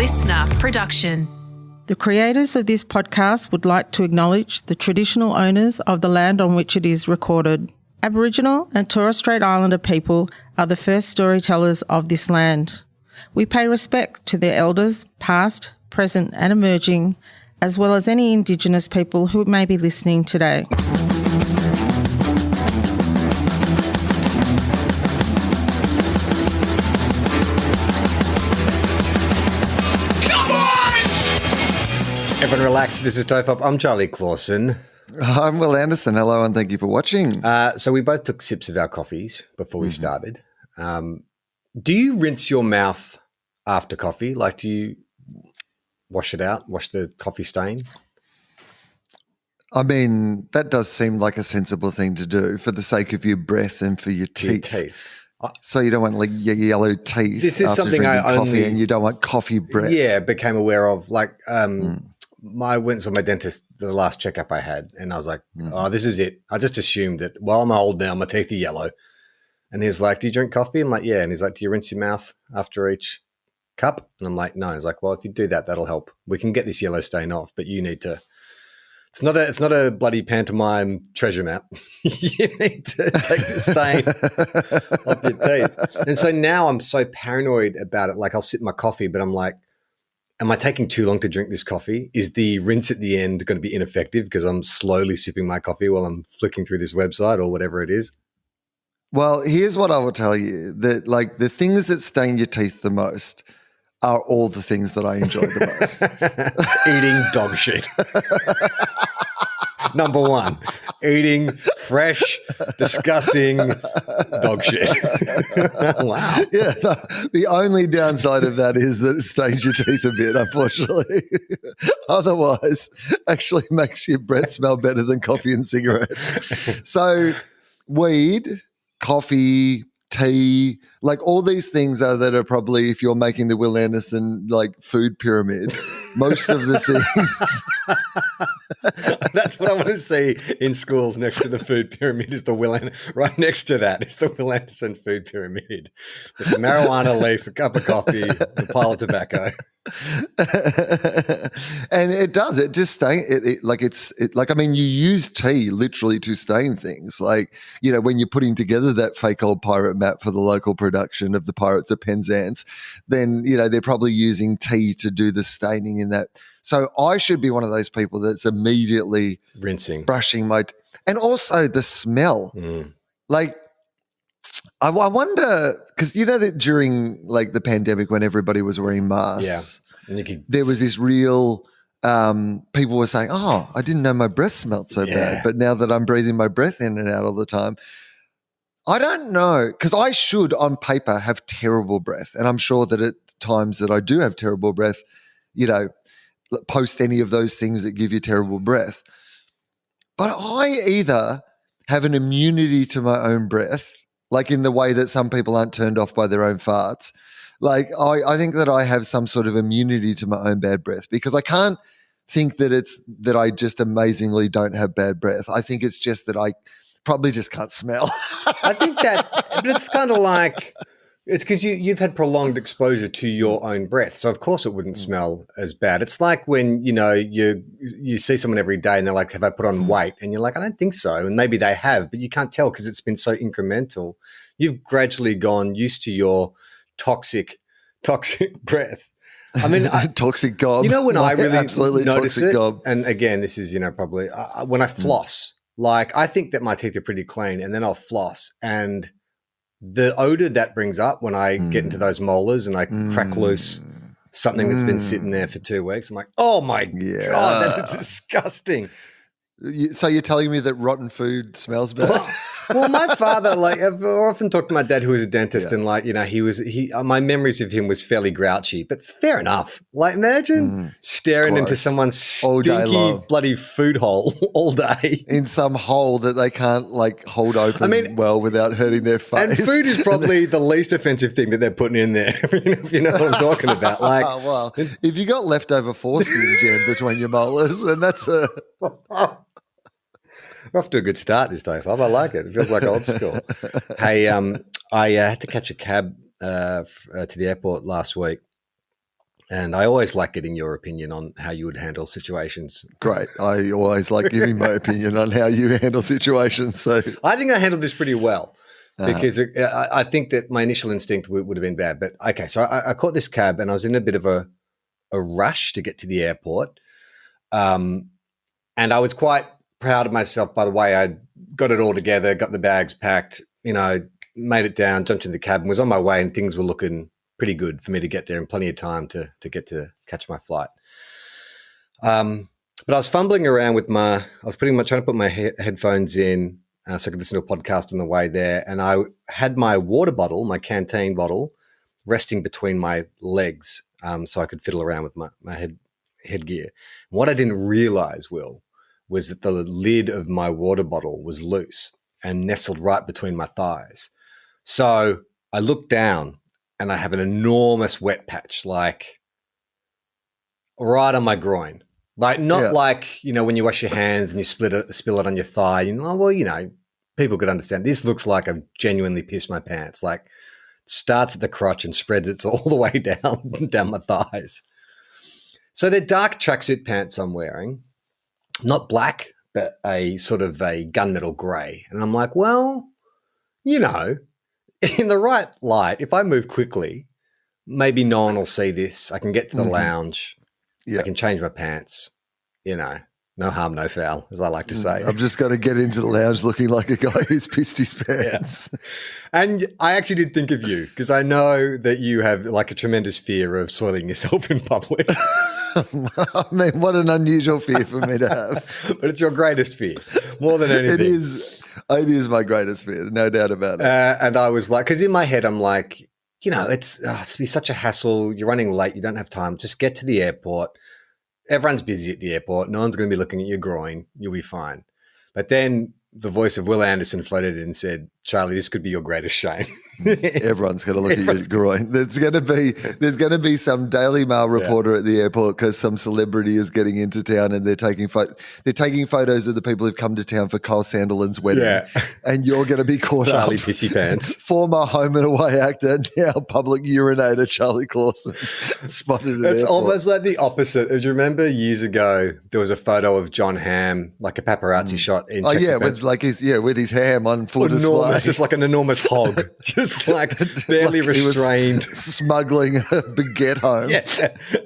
listener production. The creators of this podcast would like to acknowledge the traditional owners of the land on which it is recorded. Aboriginal and Torres Strait Islander people are the first storytellers of this land. We pay respect to their elders, past, present and emerging, as well as any Indigenous people who may be listening today. Everyone relax. This is TOFOP. I'm Charlie Clausen. I'm Will Anderson. Hello and thank you for watching. So we both took sips of our coffees before we started. Do you rinse your mouth after coffee? Like, do you wash it out, wash the coffee stain? I mean, that does seem like a sensible thing to do for the sake of your breath and for your teeth. So you don't want like your yellow teeth. This is after something drinking I coffee, only, and you don't want coffee breath. Yeah, became aware of. Like, I went to my dentist the last checkup I had, and I was like, "Oh, this is it." I just assumed that. Well, I'm old now; my teeth are yellow. And he's like, "Do you drink coffee?" I'm like, "Yeah." And he's like, "Do you rinse your mouth after each cup?" And I'm like, "No." He's like, "Well, if you do that, that'll help. We can get this yellow stain off, but you need to." It's not a bloody pantomime treasure map. You need to take the stain off your teeth. And so now I'm so paranoid about it. Like, I'll sip my coffee, but I'm like, am I taking too long to drink this coffee? Is the rinse at the end going to be ineffective because I'm slowly sipping my coffee while I'm flicking through this website or whatever it is? Well, here's what I will tell you: that like the things that stain your teeth the most are all the things that I enjoy the most. Eating dog shit. Number one, eating fresh, disgusting dog shit. Wow. Yeah, the only downside of that is that it stains your teeth a bit, unfortunately. Otherwise, actually makes your breath smell better than coffee and cigarettes. So weed, coffee, tea, like all these things that are probably, if you're making the Will Anderson like food pyramid, most of the things. That's what I want to see in schools next to the food pyramid is the right next to that is the Will Anderson food pyramid. Just a marijuana leaf, a cup of coffee, a pile of tobacco. And it does. It just stain. I mean, you use tea literally to stain things. Like, you know, when you're putting together that fake old pirate map for the local production of the Pirates of Penzance, then you know they're probably using tea to do the staining in that. So I should be one of those people that's immediately rinsing, brushing my, and also the smell. Like, I wonder, because you know that during like the pandemic when everybody was wearing masks, there was this real people were saying, "Oh, I didn't know my breath smelled so bad, but now that I'm breathing my breath in and out all the time." I don't know, because I should on paper have terrible breath, and I'm sure that at times that I do have terrible breath, you know, post any of those things that give you terrible breath. But I either have an immunity to my own breath, like in the way that some people aren't turned off by their own farts. Like I think that I have some sort of immunity to my own bad breath, because I can't think that it's that I just amazingly don't have bad breath. I think it's just that I probably just can't smell. I think that, but it's kind of like, it's because you've had prolonged exposure to your own breath. So, of course, it wouldn't smell as bad. It's like when, you know, you see someone every day and they're like, have I put on weight? And you're like, I don't think so. And maybe they have, but you can't tell because it's been so incremental. You've gradually gone used to your toxic breath. I mean, toxic gob. You know, when I really absolutely notice toxic it, gob. and again, this is, you know, probably when I floss, like I think that my teeth are pretty clean and then I'll floss, and the odor that brings up when I get into those molars and I crack loose something that's been sitting there for 2 weeks, I'm like, oh my God, that is disgusting. So you're telling me that rotten food smells bad? Well, my father, like, I've often talked to my dad who was a dentist, and like, you know, my memories of him was fairly grouchy, but fair enough. Like, imagine staring into someone's stinky bloody food hole all day. In some hole that they can't like hold open well without hurting their face. And food is probably the least offensive thing that they're putting in there, if you know what I'm talking about. Like, well, if you got leftover foreskin jam between your molars, then that's a... We're off to a good start this day, Fob. I like it. It feels like old school. Hey, I had to catch a cab to the airport last week, And I always like getting your opinion on how you would handle situations. Great. I always like giving my opinion on how you handle situations. So I think I handled this pretty well because I think that my initial instinct would have been bad. But okay, so I caught this cab and I was in a bit of a rush to get to the airport. And I was quite proud of myself by the way I got it all together, got the bags packed, made it down, jumped in the cab and was on my way and things were looking pretty good for me to get there and plenty of time to get to catch my flight. But I was fumbling around with I was trying to put my headphones in so I could listen to a podcast on the way there. And I had my water bottle, my canteen bottle, resting between my legs so I could fiddle around with my headgear. And what I didn't realize, Will, was that the lid of my water bottle was loose and nestled right between my thighs. So I looked down and I have an enormous wet patch, like right on my groin. Like not like, when you wash your hands and you spill it on your thigh, people could understand. This looks like I've genuinely pissed my pants. Like starts at the crotch and spreads it all the way down my thighs. So they're dark tracksuit pants I'm wearing, not black, but a sort of a gunmetal gray. And I'm like, well, in the right light, if I move quickly, maybe no one will see this. I can get to the lounge. I can change my pants. No harm, no foul, as I like to say. I've just got to get into the lounge looking like a guy who's pissed his pants. Yeah. And I actually did think of you because I know that you have like a tremendous fear of soiling yourself in public. I mean, what an unusual fear for me to have. But it's your greatest fear, more than anything. It is my greatest fear, no doubt about it. And I was like, because in my head, I'm like, it's be such a hassle. You're running late. You don't have time. Just get to the airport. Everyone's busy at the airport. No one's going to be looking at your groin. You'll be fine. But then the voice of Will Anderson floated in and said, Charlie, this could be your greatest shame. Everyone's going to look at your groin. There's going to be some Daily Mail reporter at the airport because some celebrity is getting into town and they're taking photos of the people who've come to town for Kyle Sandilands wedding. Yeah. And you're going to be caught Charlie up. Pissy Pants. Former Home and Away actor, now public urinator Charlie Clausen spotted at It's airport. almost like the opposite. Do you remember years ago there was a photo of John Hamm, like a paparazzi shot in with his ham on full display. It's just like an enormous hog, just like barely like restrained. Smuggling a baguette home. Yeah,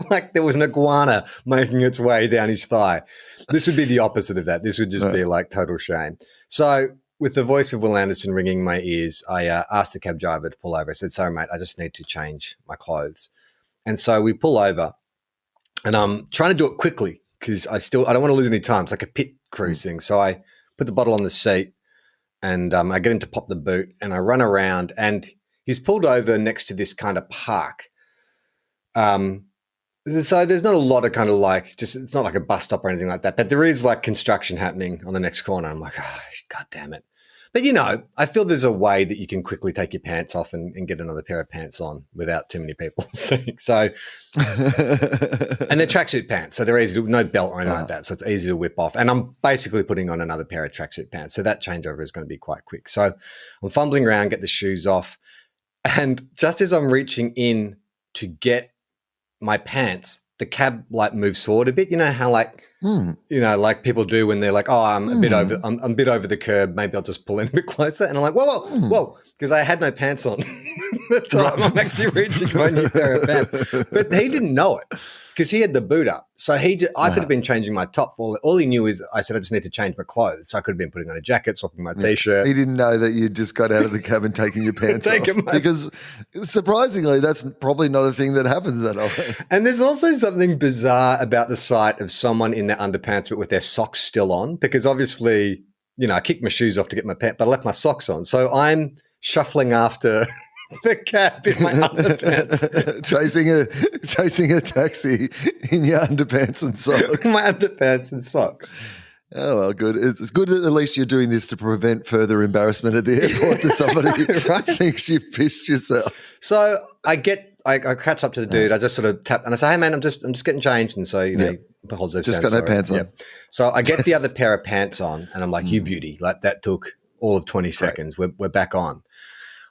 like there was an iguana making its way down his thigh. This would be the opposite of that. This would just be like total shame. So with the voice of Will Anderson ringing in my ears, I asked the cab driver to pull over. I said, sorry, mate, I just need to change my clothes. And so we pull over and I'm trying to do it quickly because I don't want to lose any time. It's like a pit crew thing. So I put the bottle on the seat and I get him to pop the boot and I run around and he's pulled over next to this kind of park. So there's not a lot of kind of like, it's not like a bus stop or anything like that, but there is like construction happening on the next corner. I'm like, oh, God damn it. But, I feel there's a way that you can quickly take your pants off and get another pair of pants on without too many people seeing. So, and they're tracksuit pants. So they're easy no belt or anything like that. So it's easy to whip off. And I'm basically putting on another pair of tracksuit pants. So that changeover is going to be quite quick. So I'm fumbling around, get the shoes off. And just as I'm reaching in to get my pants, the cab light moves forward a bit. You know how like, like people do when they're like, oh, I'm a bit over the curb. Maybe I'll just pull in a bit closer. And I'm like, whoa, because I had no pants on the time I'm actually reaching for a new pair of pants. But he didn't know it because he had the boot up. So I could have been changing my top. All he knew is I said, I just need to change my clothes. So I could have been putting on a jacket, swapping my T-shirt. He didn't know that you just got out of the cab and taking your pants off. Because surprisingly, that's probably not a thing that happens that often. And there's also something bizarre about the sight of someone in their underpants but with their socks still on. Because obviously, I kicked my shoes off to get my pants, but I left my socks on. So I'm shuffling after the cab in my underpants. chasing a taxi in your underpants and socks. My underpants and socks. Oh, well, good. It's good that at least you're doing this to prevent further embarrassment at the airport that somebody thinks you've pissed yourself. So I catch up to the dude. I just sort of tap and I say, hey, man, I'm just getting changed. And so, he holds those just got no pants on. Yeah. So I get the other pair of pants on and I'm like, you beauty. Like that took all of 20 seconds. We're back on.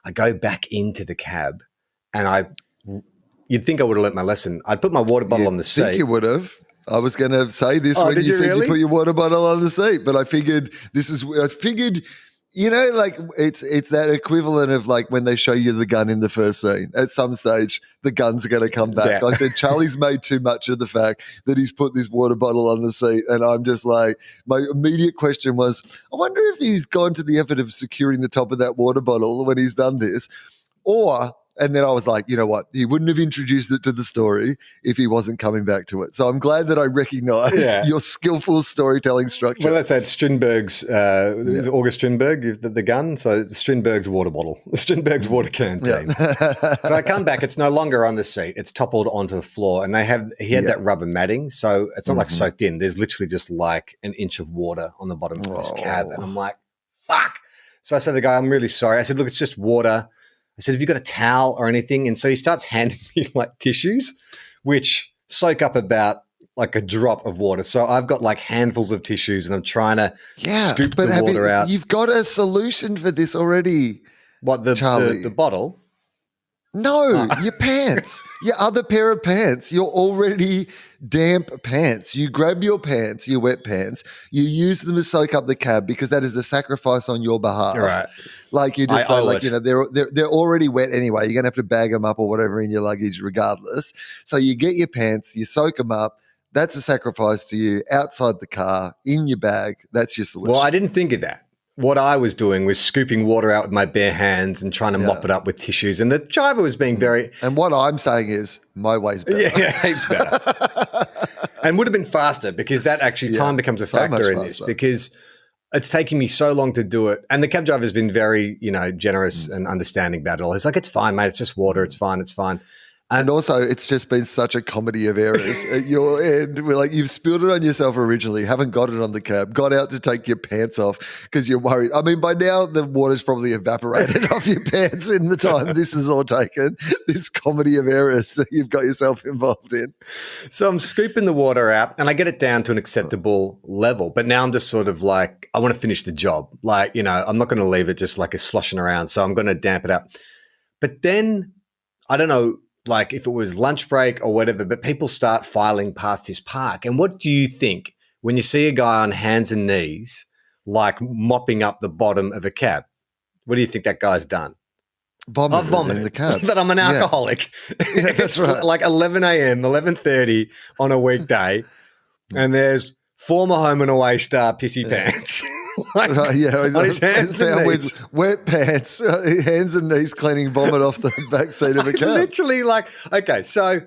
I go back into the cab and I you'd think I would have learnt my lesson. I'd put my water bottle on the seat. I think you would have. I was going to say this when you said you put your water bottle on the seat, but I figured like it's that equivalent of like when they show you the gun in the first scene. At some stage, the guns are going to come back. Yeah. I said, Charlie's made too much of the fact that he's put this water bottle on the seat. And I'm just like, my immediate question was, I wonder if he's gone to the effort of securing the top of that water bottle when he's done this. And then I was like, you know what? He wouldn't have introduced it to the story if he wasn't coming back to it. So I'm glad that I recognize your skillful storytelling structure. Well, that's Strindberg's, August Strindberg, the gun. So it's Strindberg's water bottle, Strindberg's water can team. So I come back. It's no longer on the seat. It's toppled onto the floor. And he had that rubber matting. So it's not like soaked in. There's literally just like an inch of water on the bottom of this cab. And I'm like, fuck. So I said to the guy, I'm really sorry. I said, look, it's just water. I said, have you got a towel or anything? And so he starts handing me like tissues, which soak up about like a drop of water. So I've got like handfuls of tissues and I'm trying to scoop the water out. You've got a solution for this already. What, the bottle? No, your pants, your other pair of pants, your already damp pants. You grab your pants, your wet pants, you use them to soak up the cab because that is a sacrifice on your behalf. Right. Like you just say, like, you know, they're already wet anyway. You're going to have to bag them up or whatever in your luggage regardless. So you get your pants, you soak them up. That's a sacrifice to you outside the car, in your bag. That's your solution. Well, I didn't think of that. What I was doing was scooping water out with my bare hands and trying to mop it up with tissues. And the driver was being very... And what I'm saying is my way's better. Yeah, heaps better. And would have been faster because that actually time becomes a factor in this because it's taking me so long to do it. And the cab driver has been very, generous and understanding about it all. He's like, it's fine, mate. It's just water. It's fine. It's fine. And also, it's just been such a comedy of errors at your end. We're like, you've spilled it on yourself originally, haven't got it on the cab, got out to take your pants off because you're worried. I mean, by now, the water's probably evaporated off your pants in the time this is all taken, this comedy of errors that you've got yourself involved in. So I'm scooping the water out and I get it down to an acceptable level. But now I'm just sort of like, I want to finish the job. Like, I'm not going to leave it just like it's sloshing around. So I'm going to damp it up. But then, I don't know, like if it was lunch break or whatever, but people start filing past his park. And what do you think when you see a guy on hands and knees, like mopping up the bottom of a cab? What do you think that guy's done? Vomited in the cab. That I'm an alcoholic. Yeah, that's right. Like 11 a.m., 11:30 on a weekday, and there's former home and away star pissy pants. Like, on his hands and knees. With wet pants, hands and knees cleaning vomit off the back seat of a cab. Literally okay, so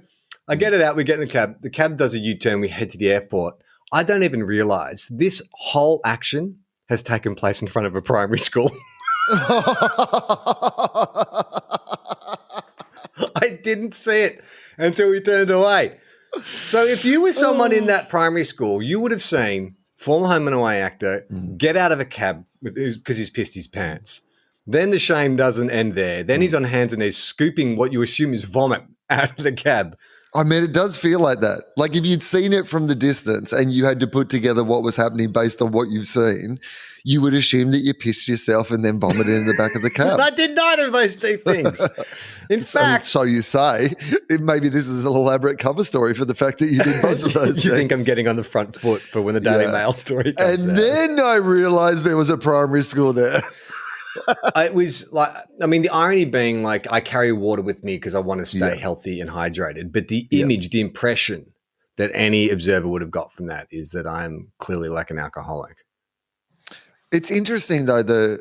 I get it out, we get in the cab. The cab does a U-turn, we head to the airport. I don't even realize this whole action has taken place in front of a primary school. I didn't see it until we turned away. So if you were someone in that primary school, you would have seen former home and away actor get out of a cab because he's pissed his pants. Then the shame doesn't end there. Then he's on hands and knees scooping what you assume is vomit out of the cab. I mean, it does feel like that. Like if you'd seen it from the distance and you had to put together what was happening based on what you've seen, you would assume that you pissed yourself and then vomited in the back of the cab. I did neither of those two things. In fact. So you say, maybe this is an elaborate cover story for the fact that you did both of those things. You think I'm getting on the front foot for when the Daily Mail story comes out. Then I realised there was a primary school there. It was like, I mean, the irony being like I carry water with me because I want to stay healthy and hydrated. But the image, the impression that any observer would have got from that is that I'm clearly like an alcoholic. It's interesting though, the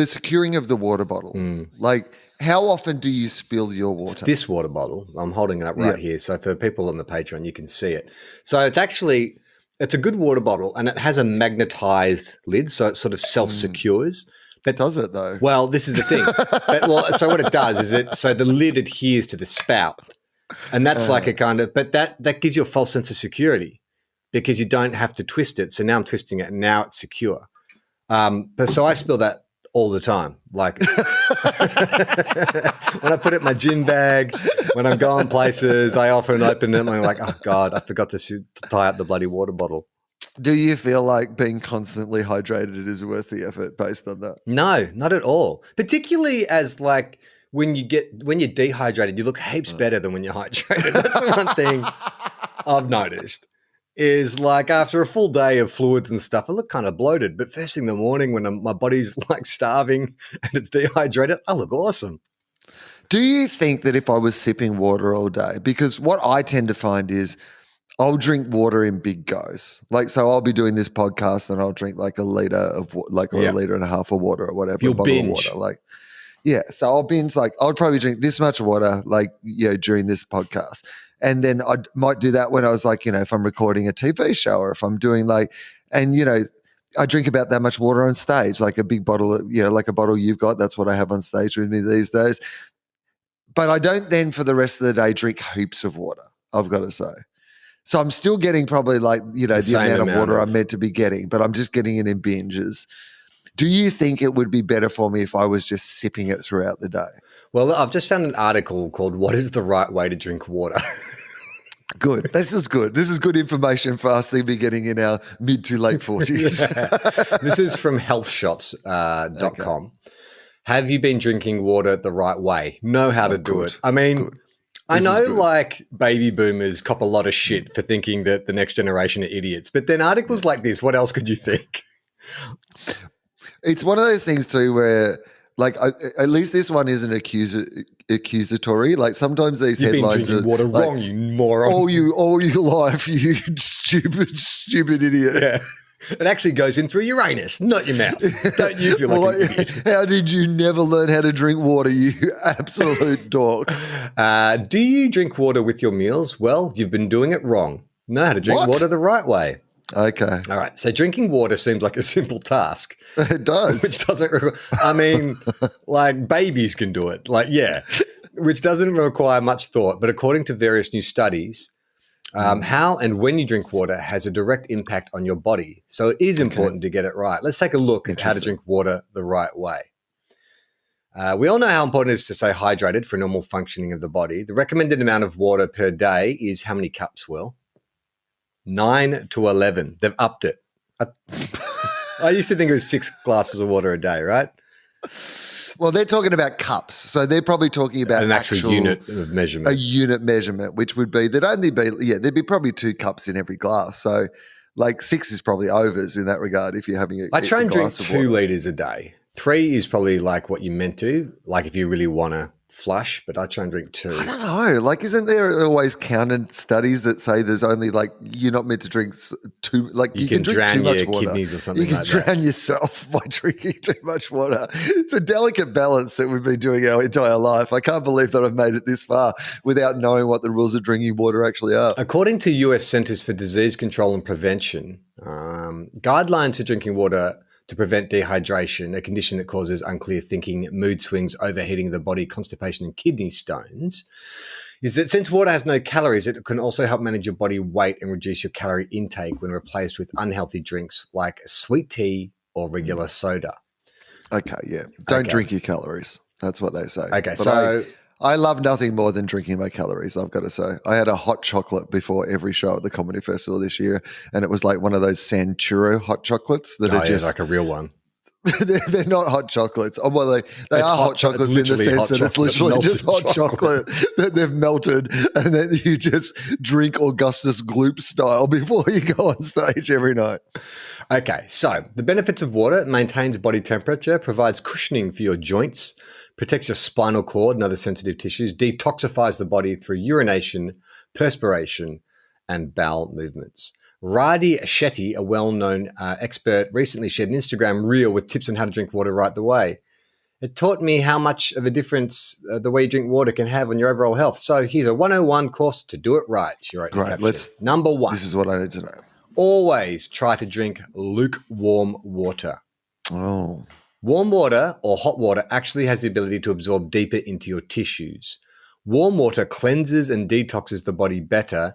securing of the water bottle. Like how often do you spill your water? It's this water bottle. I'm holding it up right here. So for people on the Patreon, you can see it. So it's a good water bottle and it has a magnetized lid. So it sort of self-secures. But does it though? Well, this is the thing. So what it does is so the lid adheres to the spout. And that's like a kind of, but that gives you a false sense of security because you don't have to twist it. So now I'm twisting it and now it's secure. But so I spill that all the time. Like when I put it in my gin bag, when I'm going places, I often open it and I'm like, oh God, I forgot to tie up the bloody water bottle. Do you feel like being constantly hydrated is worth the effort based on that? No, not at all. Particularly as like when you're dehydrated, you look heaps better than when you're hydrated. That's the one thing I've noticed is like after a full day of fluids and stuff, I look kind of bloated. But first thing in the morning when my body's like starving and it's dehydrated, I look awesome. Do you think that if I was sipping water all day, because what I tend to find is I'll drink water in big goes. Like, so I'll be doing this podcast and I'll drink like a liter of or a liter and a half of water or whatever. You'll a bottle binge. Of water. Like, yeah. So I'll binge like, I would probably drink this much water, like, during this podcast. And then I might do that when I was like, if I'm recording a TV show or if I'm doing like, and I drink about that much water on stage, like a big bottle, like a bottle you've got. That's what I have on stage with me these days. But I don't then for the rest of the day drink heaps of water, I've got to say. So I'm still getting probably like, the amount of water I'm meant to be getting, but I'm just getting it in binges. Do you think it would be better for me if I was just sipping it throughout the day? Well, I've just found an article called "What is the right way to drink water?" Good. This is good. This is good information for us to be getting in our mid to late 40s. Yeah. This is from healthshots.com. Okay. Have you been drinking water the right way? Know how to do it. I mean, I know like baby boomers cop a lot of shit for thinking that the next generation are idiots. But then articles like this, what else could you think? It's one of those things too where like at least this one isn't accusatory. Like sometimes these You've headlines been drinking water like, wrong, you moron. All your life, you stupid idiot. Yeah. It actually goes in through Uranus, not your mouth. Don't you feel like an idiot? How did you never learn how to drink water, you absolute dork? Do you drink water with your meals? Well, you've been doing it wrong. Know how to drink water the right way. Okay. All right. So drinking water seems like a simple task. It does. Which doesn't I mean, like babies can do it. Like, yeah. Which doesn't require much thought. But according to various new studies, how and when you drink water has a direct impact on your body. So it is important to get it right. Let's take a look at how to drink water the right way. We all know how important it is to stay hydrated for normal functioning of the body. The recommended amount of water per day is how many cups, Will? 9 to 11. They've upped it. I used to think it was 6 glasses of water a day, right? Well, they're talking about cups. So they're probably talking about an actual unit of measurement. A unit measurement, which would be, there'd be probably 2 cups in every glass. So like 6 is probably overs in that regard if you're having I try and drink 2 liters a day. 3 is probably like what you meant to, like if you really want to flush, but I try and drink 2. I don't know. Like, isn't there always counted studies that say there's only like you're not meant to drink too? Like, you can drink too much water. Kidneys or something. You can drown yourself by drinking too much water. It's a delicate balance that we've been doing our entire life. I can't believe that I've made it this far without knowing what the rules of drinking water actually are. According to U.S. Centers for Disease Control and Prevention, guidelines for drinking water to prevent dehydration, a condition that causes unclear thinking, mood swings, overheating of the body, constipation, and kidney stones, is that since water has no calories, it can also help manage your body weight and reduce your calorie intake when replaced with unhealthy drinks like sweet tea or regular soda. Okay, yeah. Don't drink your calories. That's what they say. Okay, but so I love nothing more than drinking my calories, I've got to say. I had a hot chocolate before every show at the Comedy Festival this year, and it was like one of those Sanchuro hot chocolates that are just like a real one. They're not hot chocolates. Oh, well, they are hot chocolates in the sense that it's literally just hot chocolate that they've melted, and then you just drink Augustus Gloop style before you go on stage every night. Okay, so the benefits of water: it maintains body temperature, provides cushioning for your joints, protects your spinal cord and other sensitive tissues, detoxifies the body through urination, perspiration, and bowel movements. Radhi Shetty, a well-known expert, recently shared an Instagram reel with tips on how to drink water right the way. It taught me how much of a difference the way you drink water can have on your overall health. So here's a 101 course to do it right. She wrote Great. Number 1. This is what I need to know. Always try to drink lukewarm water. Oh. Warm water or hot water actually has the ability to absorb deeper into your tissues. Warm water cleanses and detoxes the body better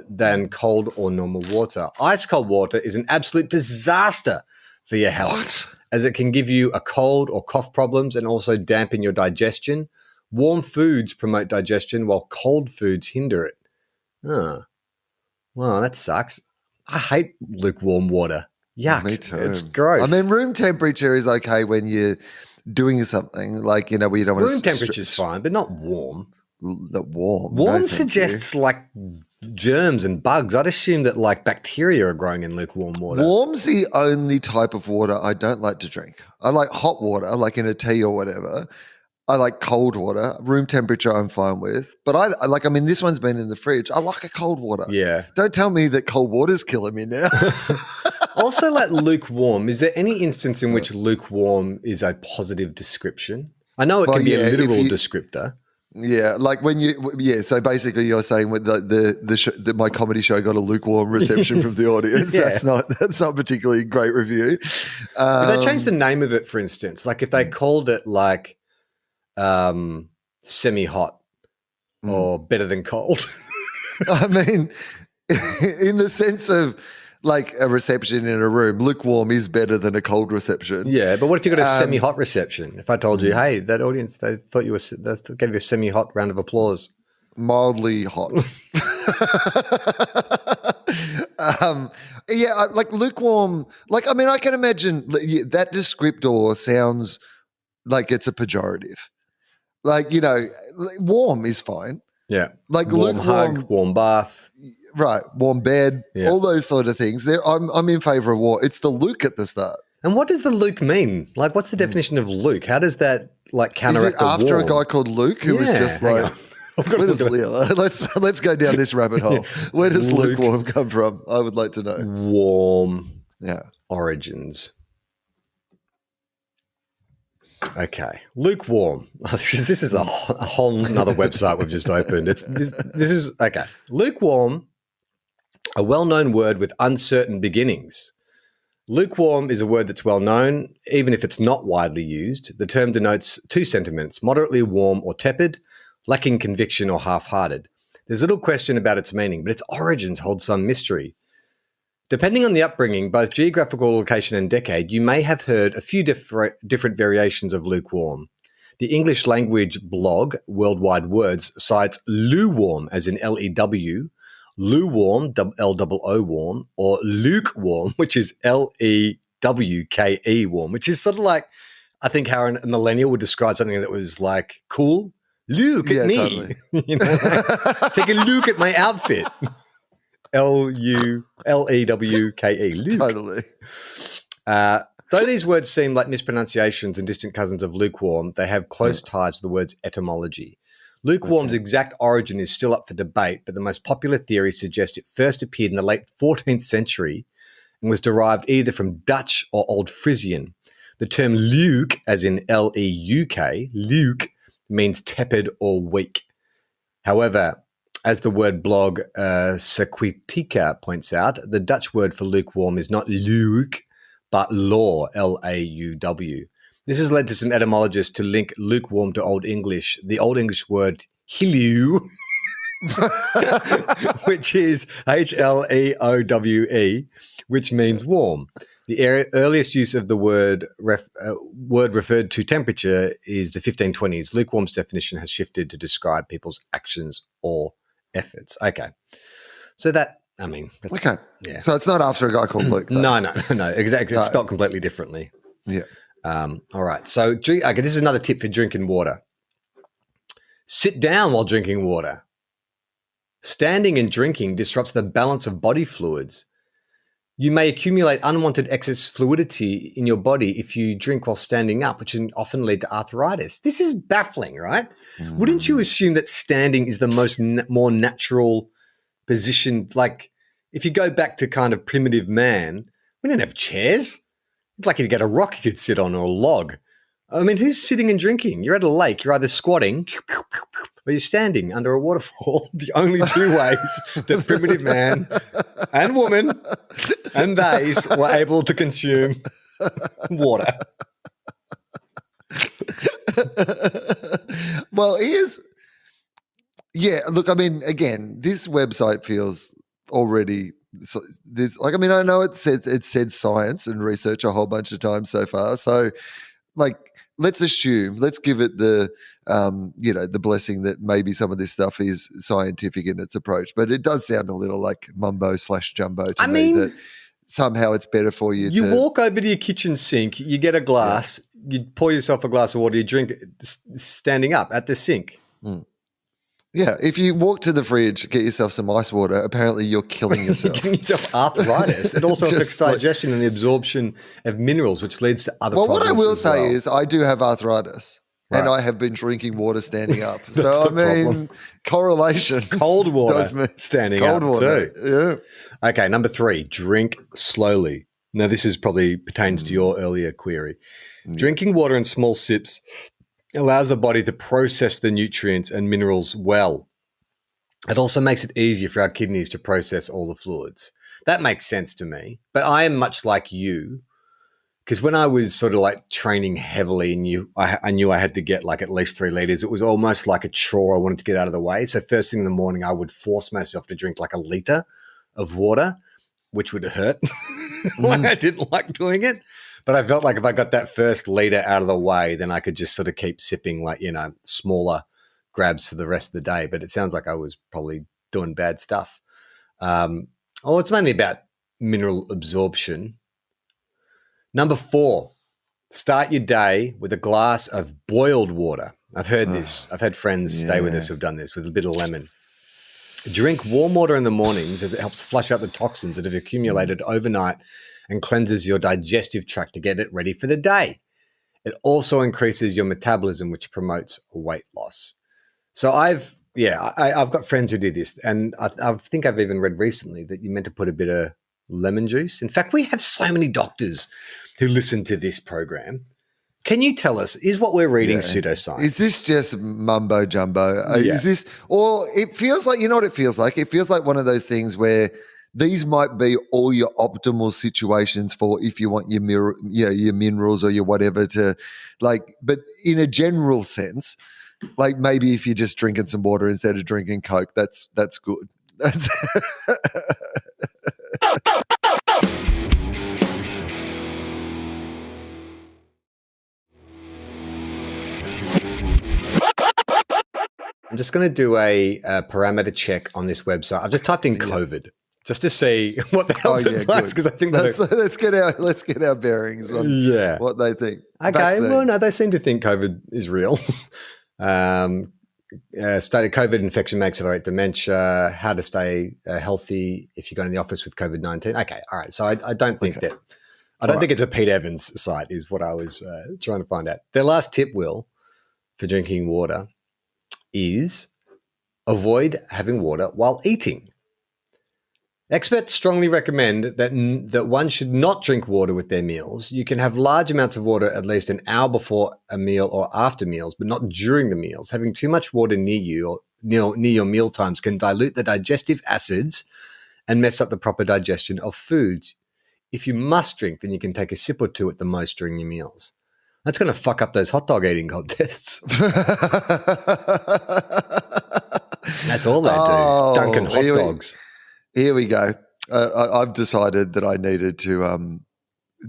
than cold or normal water. Ice cold water is an absolute disaster for your health, as it can give you a cold or cough problems and also dampen your digestion. Warm foods promote digestion while cold foods hinder it. Oh, well, that sucks. I hate lukewarm water. Yuck. Me too. It's gross. I mean, room temperature is okay when you're doing something like, where you don't want to. Room temperature's fine, but not warm. Warm. Warm suggests like germs and bugs. I'd assume that like bacteria are growing in lukewarm water. Warm's the only type of water I don't like to drink. I like hot water, like in a tea or whatever. I like cold water. Room temperature I'm fine with. But this one's been in the fridge. I like a cold water. Yeah. Don't tell me that cold water's killing me now. Also, like lukewarm, is there any instance in which lukewarm is a positive description? I know it can be a literal descriptor. Yeah, like so basically you're saying with that my comedy show got a lukewarm reception from the audience. Yeah. That's not particularly great review. If they changed the name of it, for instance, like if they called it like semi-hot or better than cold. I mean, in the sense of like a reception in a room, lukewarm is better than a cold reception. Yeah, but what if you got a semi-hot reception? If I told you, hey, that audience, they thought they gave you a semi-hot round of applause. Mildly hot. Like lukewarm. Like, I mean, I can imagine that descriptor sounds like it's a pejorative. Like, warm is fine. Yeah. Like warm hug, warm bath. Right, warm bed, all those sort of things. I'm in favour of war. It's the luke at the start. And what does the luke mean? Like, what's the definition of luke? How does that like counteract the warm? After a guy called Luke who was just like, where does let's go down this rabbit hole. Where does lukewarm come from? I would like to know. Warm origins. Okay, lukewarm. This is a whole nother website we've just opened. This is okay. Lukewarm, a well-known word with uncertain beginnings. Lukewarm is a word that's well known, even if it's not widely used. The term denotes two sentiments: moderately warm or tepid, lacking conviction or half-hearted. There's little question about its meaning, but its origins hold some mystery. Depending on the upbringing, both geographical location and decade, you may have heard a few different variations of lukewarm. The English language blog, Worldwide Words, cites lukewarm as in L-E-W, lukewarm, L-O-O warm, or lukewarm, which is L-E-W-K-E warm, which is sort of like, I think how a millennial would describe something that was like, cool, look at me. Totally. Take a look at my outfit. L-E-W-K-E. Luke. Totally. Though these words seem like mispronunciations and distant cousins of lukewarm, they have close ties to the word's etymology. Lukewarm's exact origin is still up for debate, but the most popular theories suggest it first appeared in the late 14th century and was derived either from Dutch or Old Frisian. The term luke, as in L-E-U-K, luke, means tepid or weak. However, as the word blog Sequitica points out, the Dutch word for lukewarm is not luke, but law, L-A-U-W. This has led to some etymologists to link lukewarm to Old English, the Old English word hiliew, which is H-L-E-O-W-E, which means warm. The earliest use of the word referred to temperature is the 1520s. Lukewarm's definition has shifted to describe people's actions or efforts. Okay. So that, I mean, that's, okay. Yeah. So it's not after a guy called Luke. Though. No, exactly. It's spelled completely differently. Yeah. All right. So, this is another tip for drinking water. Sit down while drinking water. Standing and drinking disrupts the balance of body fluids. You may accumulate unwanted excess fluidity in your body if you drink while standing up, which can often lead to arthritis. This is baffling, right? Wouldn't you assume that standing is the more natural position? Like, if you go back to kind of primitive man, we didn't have chairs. It's like you'd get a rock you could sit on or a log. I mean, who's sitting and drinking? You're at a lake. You're either squatting or you're standing under a waterfall. The only two ways that primitive man and woman and theys were able to consume water. Well, look, I mean, again, this website feels already, I mean, I know it said science and research a whole bunch of times so far. So, like, let's give it the, the blessing that maybe some of this stuff is scientific in its approach, but it does sound a little like mumbo/jumbo to me that somehow it's better for you. You walk over to your kitchen sink, you get a glass, you'd pour yourself a glass of water, you drink it standing up at the sink. Yeah, if you walk to the fridge, get yourself some ice water, apparently you're killing yourself. You're giving yourself arthritis. It also affects digestion and the absorption of minerals, which leads to other problems. Well, what I will say is I do have arthritis. Right. And I have been drinking water standing up. So, I mean, correlation. Cold water standing up too. Yeah. Okay, number 3, drink slowly. Now, this is probably pertains to your earlier query. Yeah. Drinking water in small sips allows the body to process the nutrients and minerals well. It also makes it easier for our kidneys to process all the fluids. That makes sense to me. But I am much like you. Because when I was sort of like training heavily and I knew I had to get like at least 3 liters, it was almost like a chore I wanted to get out of the way. So first thing in the morning, I would force myself to drink like a liter of water, which would hurt. Like I didn't like doing it. But I felt like if I got that first liter out of the way, then I could just sort of keep sipping like, smaller grabs for the rest of the day. But it sounds like I was probably doing bad stuff. It's mainly about mineral absorption. Number 4, start your day with a glass of boiled water. I've heard this. I've had friends stay with us who've done this with a bit of lemon. Drink warm water in the mornings as it helps flush out the toxins that have accumulated overnight and cleanses your digestive tract to get it ready for the day. It also increases your metabolism, which promotes weight loss. So I've got friends who did this, and I think I've even read recently that you're meant to put a bit of lemon juice. In fact, we have so many doctors who listen to this program. Can you tell us, is what we're reading pseudoscience? Is this just mumbo jumbo? Is this, or it feels like, you know what it feels like? It feels like one of those things where these might be all your optimal situations for if you want your minerals or your whatever to like, but in a general sense, like maybe if you're just drinking some water instead of drinking Coke, that's good. That's I'm just going to do a parameter check on this website. I've just typed in COVID just to see what the hell it likes, because I think let's get our bearings on what they think. Okay, vaccine. Well, no, they seem to think COVID is real. Stated COVID infection may accelerate dementia. How to stay healthy if you go in the office with COVID-19. Okay, all right. So I don't think that. I don't think it's a Pete Evans site, is what I was trying to find out. Their last tip, Will, for drinking water is avoid having water while eating. Experts strongly recommend that one should not drink water with their meals. You can have large amounts of water at least an hour before a meal or after meals, but not during the meals. Having too much water near you or near your meal times can dilute the digestive acids and mess up the proper digestion of foods. If you must drink, then you can take a sip or 2 at the most during your meals. That's going to fuck up those hot dog eating contests. That's all they do. Dunkin' hot dogs. Here we go. I've decided that I needed to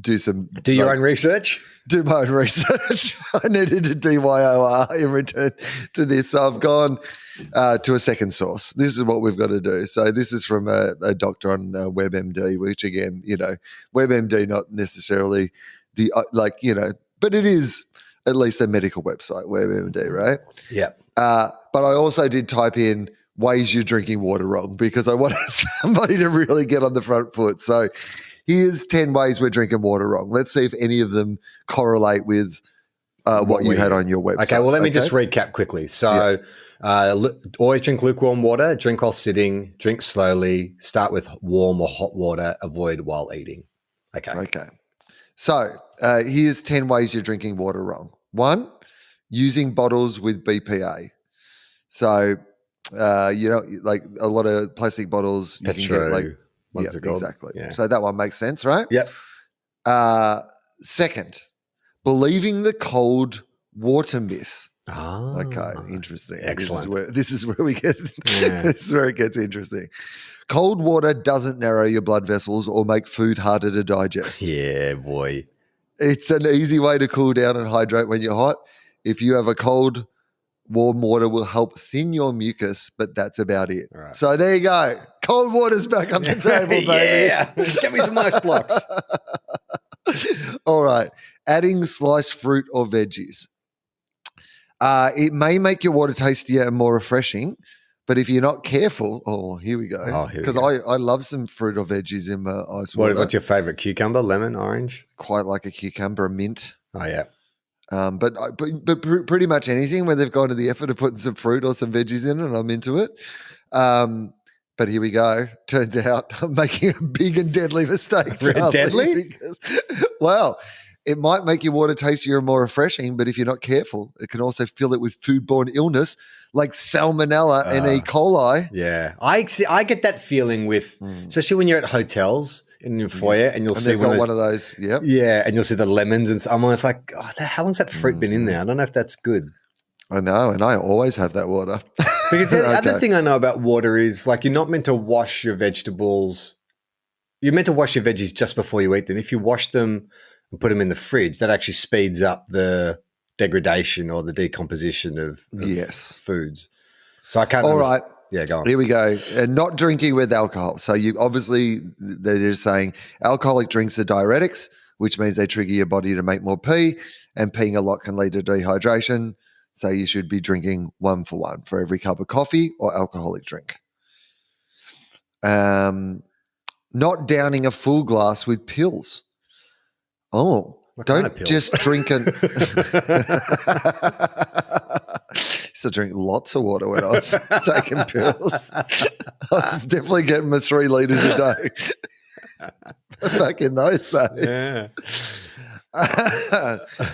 do your own research. Do my own research. I needed to DYOR in return to this. So I've gone to a second source. This is what we've got to do. So this is from a doctor on WebMD, which again, WebMD not necessarily the but it is at least a medical website, WebMD, right? Yeah. But I also did type in ways you're drinking water wrong because I wanted somebody to really get on the front foot. So here's 10 ways we're drinking water wrong. Let's see if any of them correlate with what you had on your website. Okay, well, let me just recap quickly. So always drink lukewarm water, drink while sitting, drink slowly, start with warm or hot water, avoid while eating. Okay. So here's 10 ways you're drinking water wrong. 1, using bottles with BPA. So, like a lot of plastic bottles, you can get like, exactly. Yeah. So that one makes sense, right? Yep. Second, believing the cold water myth. Okay, interesting. Excellent. This is where we get. This is where it gets interesting. Cold water doesn't narrow your blood vessels or make food harder to digest. Yeah, boy. It's an easy way to cool down and hydrate when you're hot. If you have a cold, warm water will help thin your mucus, but that's about it. Right. So there you go. Cold water's back on the table, baby. Yeah. Get me some ice blocks. All right. adding sliced fruit or veggies. It may make your water tastier and more refreshing, but if you're not careful, here we go. Because I love some fruit or veggies in my ice water. What's your favorite? Cucumber, lemon, orange? Quite like a cucumber, a mint. Oh, yeah. But pretty much anything where they've gone to the effort of putting some fruit or some veggies in it, I'm into it. But here we go. Turns out I'm making a big and deadly mistake. Deadly? Well, it might make your water tastier and more refreshing, but if you're not careful, it can also fill it with foodborne illness like salmonella and E. coli. Yeah. I get that feeling with, especially when you're at hotels in your foyer and you'll see one of those. Yep. Yeah. And you'll see the lemons and I'm almost like, how long's that fruit been in there? I don't know if that's good. I know. And I always have that water. Because the other thing I know about water is like you're not meant to wash your vegetables. You're meant to wash your veggies just before you eat them. If you wash them and put them in the fridge, that actually speeds up the degradation or the decomposition of foods. So I can't. All right. Yeah, go on. Here we go. Not drinking with alcohol. So you obviously they're just saying alcoholic drinks are diuretics, which means they trigger your body to make more pee, and peeing a lot can lead to dehydration. So you should be drinking 1 for 1 for every cup of coffee or alcoholic drink. Not downing a full glass with pills. Oh, what don't kind of pills? just drink it. Used to drink lots of water when I was taking pills. I was definitely getting my 3 liters a day back in those days. Yeah.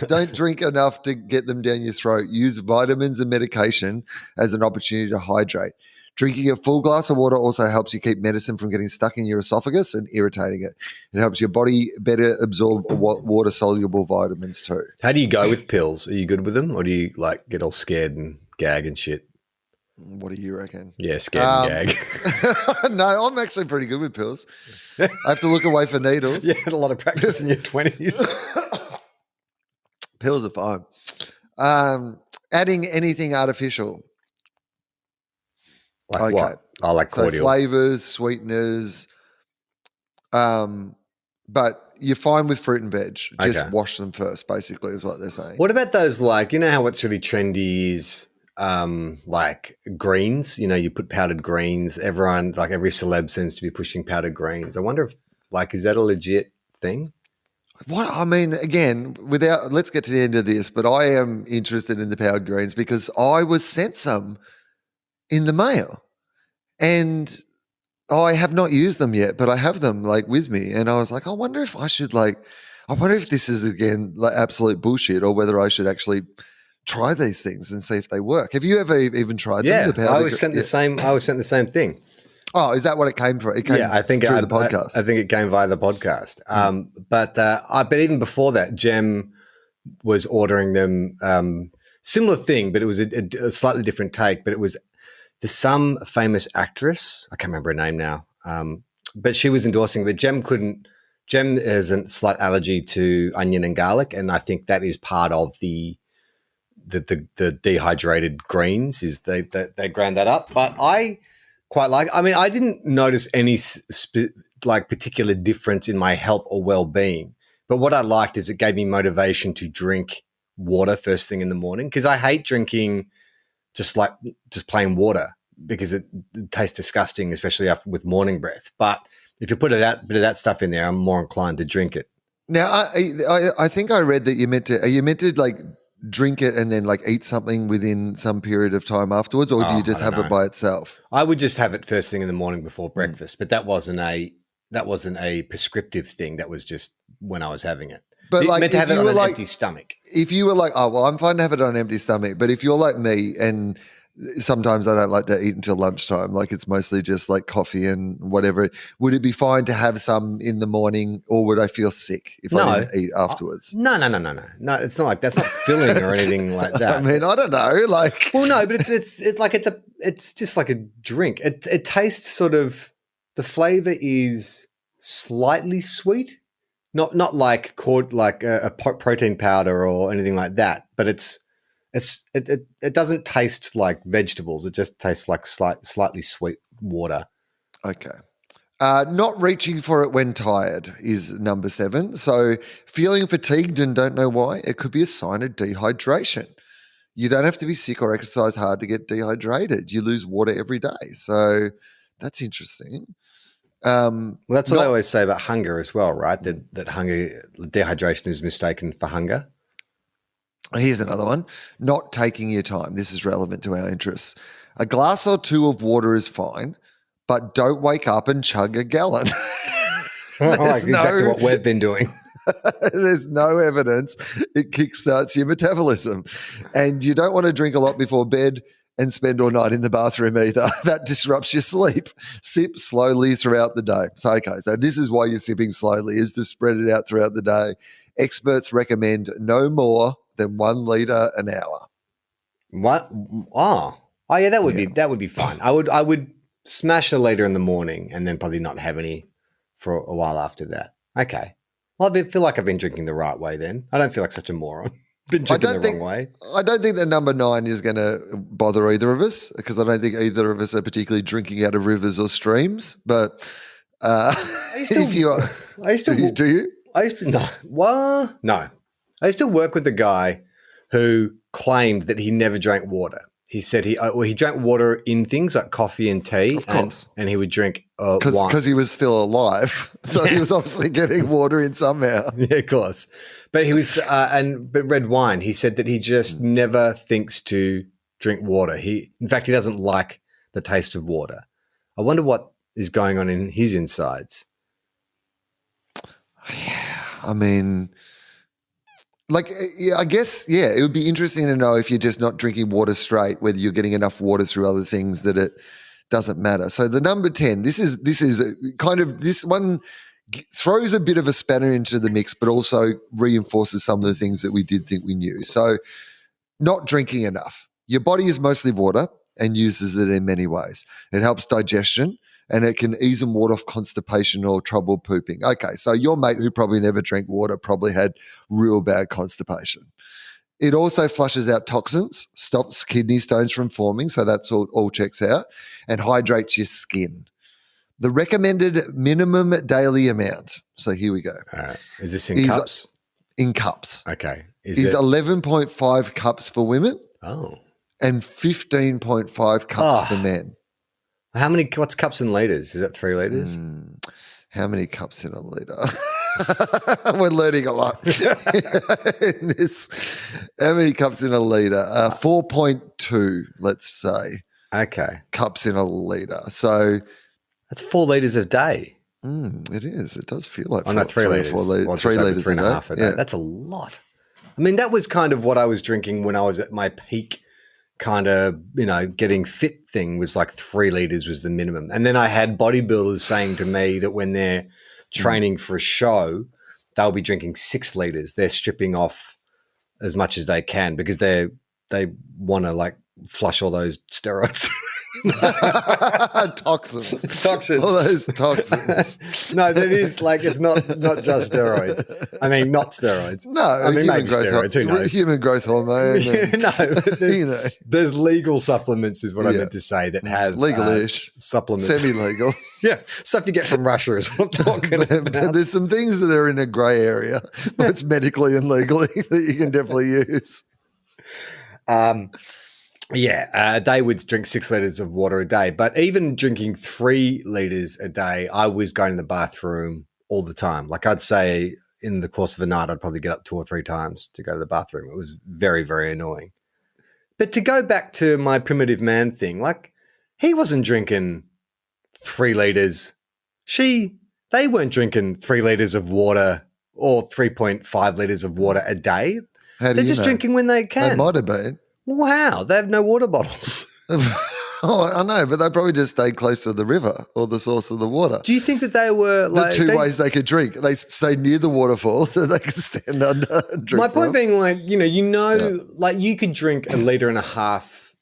Don't drink enough to get them down your throat. Use vitamins and medication as an opportunity to hydrate. Drinking a full glass of water also helps you keep medicine from getting stuck in your esophagus and irritating it. It helps your body better absorb water-soluble vitamins too. How do you go with pills? Are you good with them, or do you like get all scared and gag and shit? What do you reckon? Yeah, scared and gag. No, I'm actually pretty good with pills. I have to look away for needles. You had a lot of practice in your 20s. Pills are fine. Adding anything artificial. Like what? I like cordial. So flavors, sweeteners. But you're fine with fruit and veg. Just wash them first, basically, is what they're saying. What about those, like, you know how what's really trendy is like greens? You know, you put powdered greens. Everyone, like every celeb seems to be pushing powdered greens. I wonder if, like, is that a legit thing? What I mean, again, let's get to the end of this, but I am interested in the powdered greens because I was sent some in the mail, and I have not used them yet, but I have them like with me, and I was like, I wonder if this is again like absolute bullshit, or whether I should actually try these things and see if they work. Have you ever even tried them? Yeah, I was sent the same. I was sent the same thing. Oh, is that what it came from? It came I think through the podcast. I think it came via the podcast. But even before that, Jem was ordering them. Similar thing, but it was a slightly different take. But it was some famous actress. I can't remember her name now. But she was endorsing that Jem has a slight allergy to onion and garlic, and I think that is part of the dehydrated greens. Is they grind that up. But I quite like. I mean, I didn't notice any particular difference in my health or well-being. But what I liked is it gave me motivation to drink water first thing in the morning, because I hate drinking just plain water because it tastes disgusting, especially with morning breath. But if you put a bit of that stuff in there, I'm more inclined to drink it. Now, I think I read that are you meant to like drink it and then like eat something within some period of time afterwards, or do you just have it by itself? I would just have it first thing in the morning before breakfast, but that wasn't a prescriptive thing. That was just when I was having it. But like, meant to have it on an empty stomach. If you were like, oh well, I'm fine to have it on an empty stomach, but if you're like me, and sometimes I don't like to eat until lunchtime, like it's mostly just like coffee and whatever, would it be fine to have some in the morning, or would I feel sick if I didn't eat afterwards? No. It's not like that's not filling or anything like that. I mean, I don't know. Like, well, no, but it's just like a drink. It tastes sort of, the flavor is slightly sweet. Not like a protein powder or anything like that, but it doesn't taste like vegetables. It just tastes like slightly sweet water. Okay. Not reaching for it when tired is number 7. So feeling fatigued and don't know why, it could be a sign of dehydration. You don't have to be sick or exercise hard to get dehydrated. You lose water every day. So that's interesting. Well, that's what they always say about hunger as well, right? That hunger, dehydration is mistaken for hunger. Here's another one. Not taking your time. This is relevant to our interests. A glass or 2 of water is fine, but don't wake up and chug a gallon. Like exactly what we've been doing. There's no evidence it kickstarts your metabolism. And you don't want to drink a lot before bed and spend all night in the bathroom either. That disrupts your sleep. Sip slowly throughout the day. So this is why you're sipping slowly, is to spread it out throughout the day. Experts recommend no more than 1 litre an hour. What? Oh yeah, that would be fine. I would smash a litre in the morning and then probably not have any for a while after that. Okay. Well, I feel like I've been drinking the right way then. I don't feel like such a moron. Been drinking the wrong way. I don't think that number 9 is going to bother either of us, because I don't think either of us are particularly drinking out of rivers or streams. But if you are, do you? I used to no. What? No. I used to work with a guy who claimed that he never drank water. He said he drank water in things like coffee and tea, of course, and he would drink wine because he was still alive. So he was obviously getting water in somehow. Yeah, of course. But he was but red wine. He said that he just never thinks to drink water. In fact, he doesn't like the taste of water. I wonder what is going on in his insides. Yeah, I mean, I guess, it would be interesting to know if you're just not drinking water straight, whether you're getting enough water through other things that it doesn't matter. So the number 10, this is kind of, this one throws a bit of a spanner into the mix, but also reinforces some of the things that we did think we knew. So not drinking enough. Your body is mostly water and uses it in many ways. It helps digestion, and it can ease and ward off constipation or trouble pooping. Okay, so your mate who probably never drank water probably had real bad constipation. It also flushes out toxins, stops kidney stones from forming, so that's all checks out, and hydrates your skin. The recommended minimum daily amount, so here we go. Is this in cups? In cups. Okay. Is 11.5 cups for women. Oh. And 15.5 cups for men. What's cups in litres? Is that 3 litres? How many cups in a litre? We're learning a lot in this. How many cups in a litre? 4.2, let's say. Okay. Cups in a litre. So that's 4 litres a day. It is. It does feel like 3 litres. 4 litres. Well, 3 litres 3.5 a day. Yeah. That's a lot. I mean, that was kind of what I was drinking when I was at my peak kind of, getting fit thing, was like 3 litres was the minimum. And then I had bodybuilders saying to me that when they're training for a show, they'll be drinking 6 litres. They're stripping off as much as they can because they want to like flush all those steroids. Toxins. All those toxins. No, that is like, it's not just steroids. I mean, not steroids. No, I mean, maybe steroids. Who knows? Human growth hormone. There's legal supplements, is what I meant to say, that have legal-ish supplements. Semi-legal. Yeah, stuff you get from Russia is what I'm talking about. But there's some things that are in a grey area, that's medically and legally, that you can definitely use. They would drink 6 litres of water a day. But even drinking 3 litres a day, I was going to the bathroom all the time. Like, I'd say in the course of a night, I'd probably get up 2 or 3 times to go to the bathroom. It was very, very annoying. But to go back to my primitive man thing, like, he wasn't drinking 3 litres. They weren't drinking 3 litres of water or 3.5 litres of water a day. They're just drinking when they can. They might have been. Wow, they have no water bottles. Oh, I know, but they probably just stayed close to the river or the source of the water. Do you think that they were like the 2 ways they could drink? They stayed near the waterfall that they could stand under and drink. My point being, like, like you could drink 1.5 litres,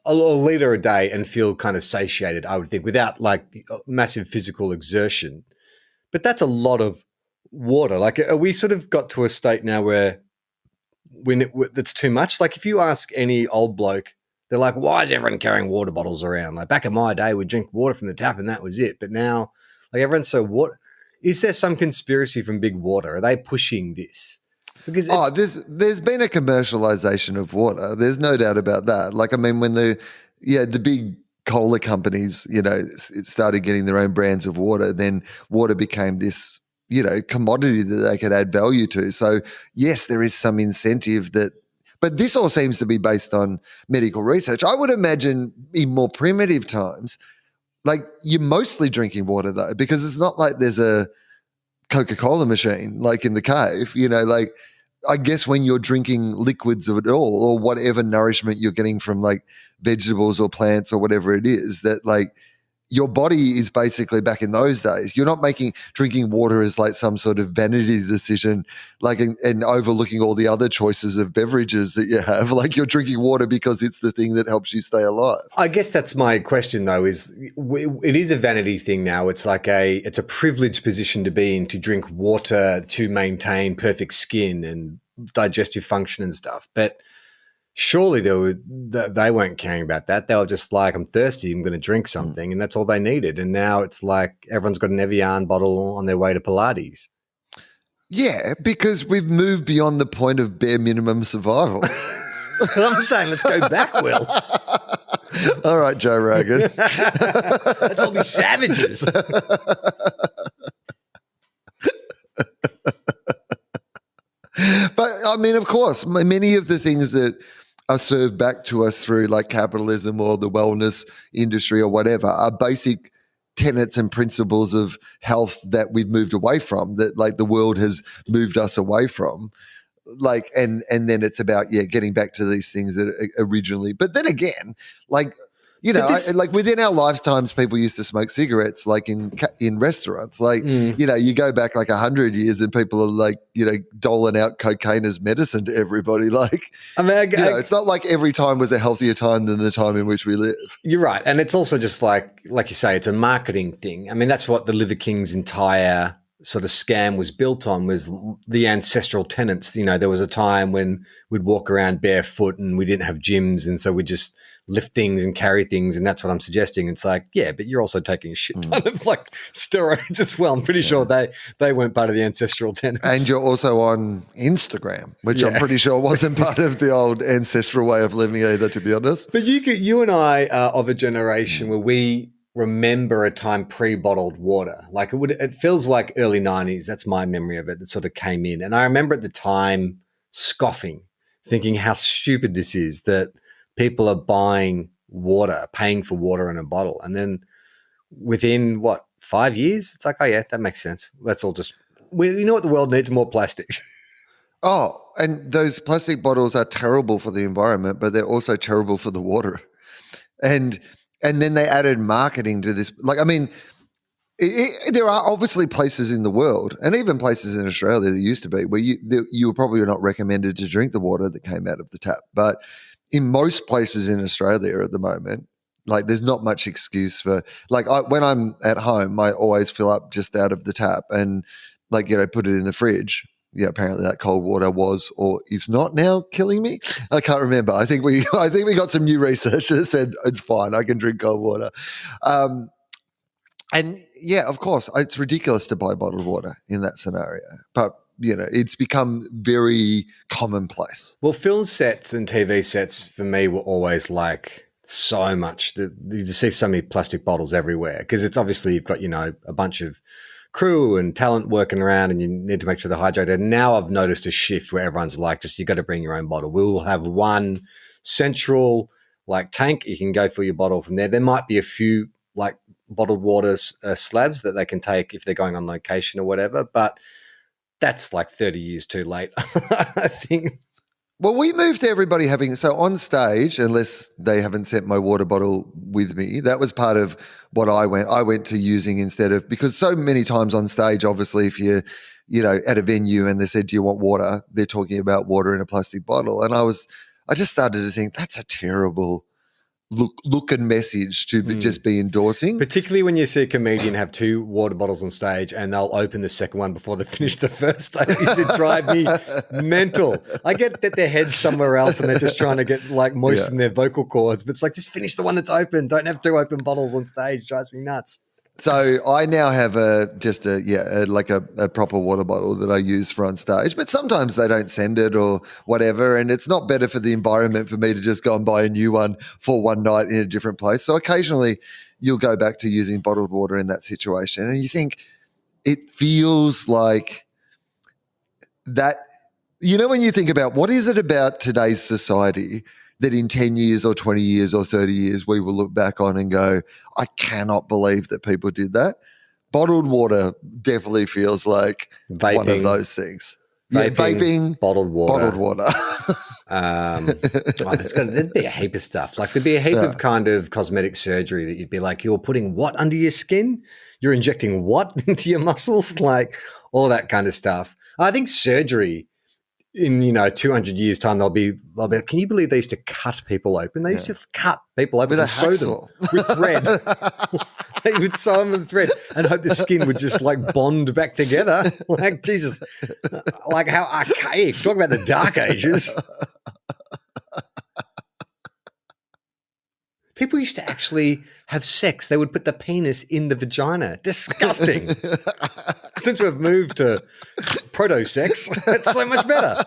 a litre a day and feel kind of satiated, I would think, without like massive physical exertion. But that's a lot of water. Like, are we sort of got to a state now where that's too much? Like, if you ask any old bloke, they're like, why is everyone carrying water bottles around? Like, back in my day, we'd drink water from the tap and that was it. But now, Like everyone's so what? Is there some conspiracy from Big Water? Are they pushing this? Because there's been a commercialization of water. There's no doubt about that. Like, I mean, when the big cola companies, started getting their own brands of water, then water became this, commodity that they could add value to. So yes, there is some incentive but this all seems to be based on medical research. I would imagine in more primitive times, like you're mostly drinking water though, because it's not like there's a Coca-Cola machine like in the cave, like I guess when you're drinking liquids of it all or whatever nourishment you're getting from like vegetables or plants or whatever it is, that like your body is basically back in those days. You're not drinking water as like some sort of vanity decision, like and overlooking all the other choices of beverages that you have. Like you're drinking water because it's the thing that helps you stay alive. I guess that's my question though, is it is a vanity thing now. It's like it's a privileged position to be in, to drink water to maintain perfect skin and digestive function and stuff. But surely they weren't caring about that. They were just like, I'm thirsty, I'm going to drink something, and that's all they needed. And now it's like everyone's got an Evian bottle on their way to Pilates. Yeah, because we've moved beyond the point of bare minimum survival. I'm saying let's go back, Will. All right, Joe Rogan. Let's all be savages. But I mean, of course, many of the things that are served back to us through like capitalism or the wellness industry or whatever are basic tenets and principles of health that we've moved away from, that like the world has moved us away from. Like, and then it's about, getting back to these things that originally, but then again, like, like within our lifetimes, people used to smoke cigarettes, like in restaurants. Like, you go back like 100 years, and people are like, doling out cocaine as medicine to everybody. Like, I mean, it's not like every time was a healthier time than the time in which we live. You're right, and it's also just like you say, it's a marketing thing. I mean, that's what the Liver King's entire sort of scam was built on, was the ancestral tenets. There was a time when we'd walk around barefoot and we didn't have gyms, and so we just lift things and carry things, and that's what I'm suggesting. It's like, yeah, but you're also taking a shit ton of like steroids as well. I'm pretty sure they weren't part of the ancestral tenets. And you're also on Instagram, which I'm pretty sure wasn't part of the old ancestral way of living either, to be honest. But you and I are of a generation where we remember a time pre-bottled water. Like it feels like early 90s. That's my memory of it. It sort of came in. And I remember at the time scoffing, thinking how stupid this is, that people are buying water, paying for water in a bottle. And then within 5 years, it's like, oh yeah, that makes sense. Let's all just, you know what the world needs? More plastic. Oh, and those plastic bottles are terrible for the environment, but they're also terrible for the water. And then they added marketing to this. Like, I mean, there are obviously places in the world, and even places in Australia that used to be, where you were probably not recommended to drink the water that came out of the tap. But in most places in Australia at the moment, like there's not much excuse for, like when I'm at home, I always fill up just out of the tap and like, put it in the fridge. Yeah, apparently that cold water was or is not now killing me. I can't remember. I think we got some new research that said it's fine. I can drink cold water. And yeah, of course, it's ridiculous to buy bottled water in that scenario. But it's become very commonplace. Well, film sets and TV sets for me were always like so much. You just see so many plastic bottles everywhere, because it's obviously you've got, a bunch of crew and talent working around, and you need to make sure they're hydrated. And now I've noticed a shift where everyone's like, just you got to bring your own bottle. We will have one central like tank. You can go for your bottle from there. There might be a few like bottled water slabs that they can take if they're going on location or whatever, but that's like 30 years too late, I think. Well, we moved to everybody having, so on stage, unless they haven't sent my water bottle with me, that was part of what I went to using instead of, because so many times on stage, obviously, if you're, at a venue and they said, do you want water? They're talking about water in a plastic bottle. And I just started to think that's a terrible look and message to just be endorsing. Particularly when you see a comedian have two water bottles on stage and they'll open the second one before they finish the first. It used to drive me mental. I get that their head's somewhere else and they're just trying to get like moisten their vocal cords, but it's like, just finish the one that's open. Don't have two open bottles on stage. It drives me nuts. So I now have a proper water bottle that I use for on stage, but sometimes they don't send it or whatever, and it's not better for the environment for me to just go and buy a new one for one night in a different place. So occasionally you'll go back to using bottled water in that situation, and you think it feels like that. You know, when you think about what is it about today's society that in 10 years or 20 years or 30 years we will look back on and go, I cannot believe that people did that. Bottled water definitely feels like one of those things. Vaping, bottled water. There'd be a heap of stuff. Like there'd be a heap of kind of cosmetic surgery that you'd be like, you're putting what under your skin? You're injecting what into your muscles? Like all that kind of stuff. I think surgery in 200 years time they'll be like, can you believe they used to cut people open? They used to cut people open with and sew them with thread. They would sew them with thread and hope the skin would just like bond back together. Like Jesus, like how archaic. Talk about the dark ages. People used to actually have sex. They would put the penis in the vagina. Disgusting. Since we've moved to proto-sex, it's so much better.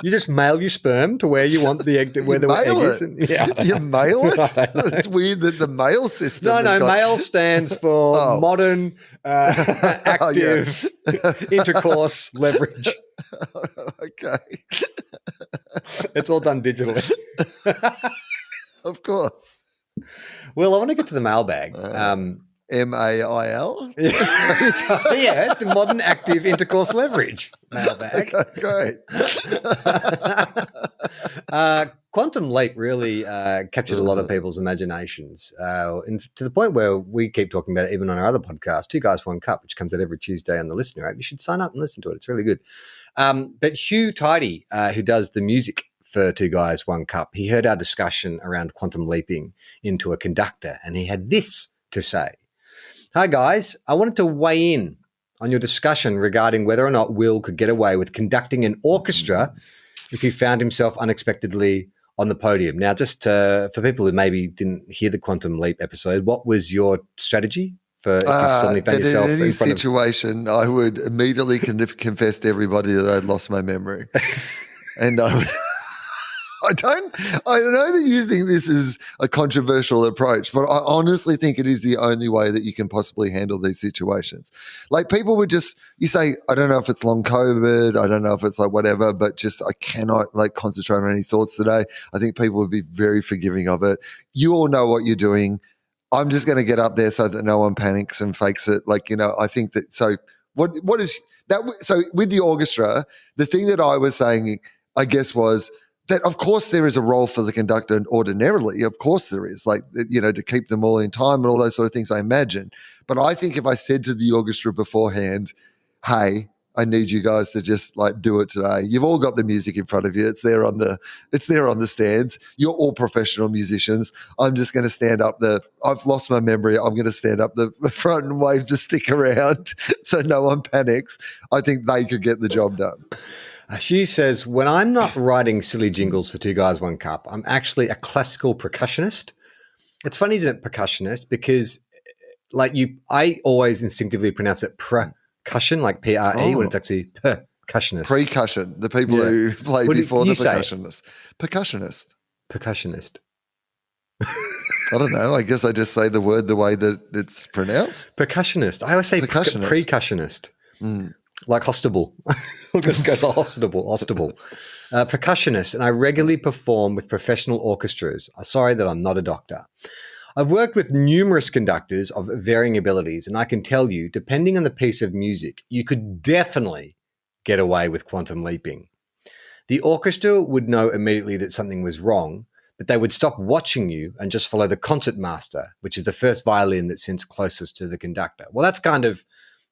You just mail your sperm to where you want the egg, where the egg is. You mail it? It's weird that the mail system. Mail stands for modern, active intercourse leverage. Okay. It's all done digitally. Of course. Well, I want to get to the mailbag. MAIL? Yeah, the modern active intercourse leverage mailbag. Okay, great. Quantum Leap really captured a lot of people's imaginations, and to the point where we keep talking about it even on our other podcast, Two Guys, One Cup, which comes out every Tuesday on the Listener app. You should sign up and listen to it. It's really good. But Hugh Tidy, who does the music for Two Guys, One Cup, he heard our discussion around quantum leaping into a conductor, and he had this to say. Hi, guys. I wanted to weigh in on your discussion regarding whether or not Will could get away with conducting an orchestra if he found himself unexpectedly on the podium. Now, just for people who maybe didn't hear the Quantum Leap episode, what was your strategy for if you suddenly found yourself in any situation? I would immediately confess to everybody that I'd lost my memory. And I know that you think this is a controversial approach, but I honestly think it is the only way that you can possibly handle these situations. Like people would you say, I don't know if it's long COVID, I don't know if it's like whatever, but just I cannot like concentrate on any thoughts today. I think people would be very forgiving of it. You all know what you're doing. I'm just going to get up there so that no one panics and fakes it. Like, I think that, so what is that? So with the orchestra, the thing that I was saying, I guess, was that of course there is a role for the conductor ordinarily. Of course there is, like, to keep them all in time and all those sort of things, I imagine. But I think if I said to the orchestra beforehand, hey, I need you guys to just like do it today. You've all got the music in front of you. It's there on the stands. You're all professional musicians. I'm just going to stand up I've lost my memory. I'm going to stand up the front and wave to stick around so no one panics. I think they could get the job done. She says, when I'm not writing silly jingles for Two Guys, One Cup, I'm actually a classical percussionist. It's funny, isn't it, percussionist? Because I always instinctively pronounce it percussion, like P-R-E, when it's actually percussionist. Precussion, the people who play before the percussionist. Percussionist. I don't know. I guess I just say the word the way that it's pronounced. Percussionist. I always say precussionist. Like hostable. I'm going to go to hostable. Percussionist, and I regularly perform with professional orchestras. Sorry that I'm not a doctor. I've worked with numerous conductors of varying abilities, and I can tell you, depending on the piece of music, you could definitely get away with quantum leaping. The orchestra would know immediately that something was wrong, but they would stop watching you and just follow the concertmaster, which is the first violin that sits closest to the conductor. Well, that's kind of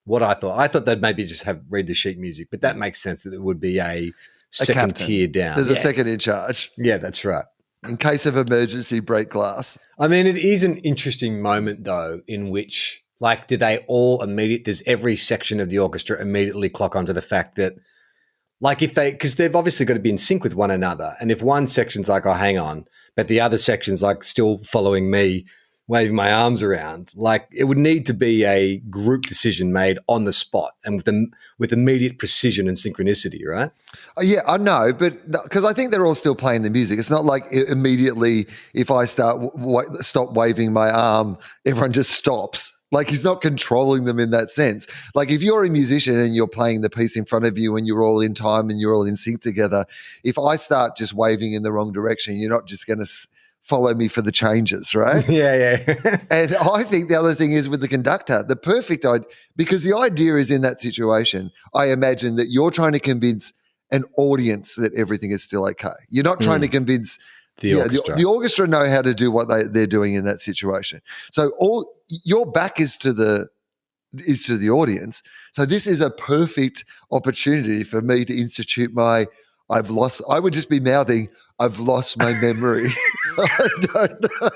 what I thought. I thought they'd maybe just read the sheet music, but that makes sense that there would be a second tier down. There's a second in charge. Yeah, that's right. In case of emergency, break glass. I mean, it is an interesting moment, though, in which, like, does every section of the orchestra immediately clock onto the fact that, like, because they've obviously got to be in sync with one another. And if one section's like, oh, hang on, but the other section's like still following me waving my arms around. Like, it would need to be a group decision made on the spot and with immediate precision and synchronicity, right? Yeah, I know, but because I think they're all still playing the music. It's not like immediately if I stop waving my arm, everyone just stops. Like, he's not controlling them in that sense. Like, if you're a musician and you're playing the piece in front of you and you're all in time and you're all in sync together, if I start just waving in the wrong direction, you're not just going to follow me for the changes, right? Yeah. And I think the other thing is with the conductor, the perfect idea, because the idea is in that situation, I imagine that you're trying to convince an audience that everything is still okay. You're not trying to convince the orchestra. The orchestra know how to do what they're doing in that situation. So your back is to the audience. So this is a perfect opportunity for me to institute I would just be mouthing, I've lost my memory. I don't know.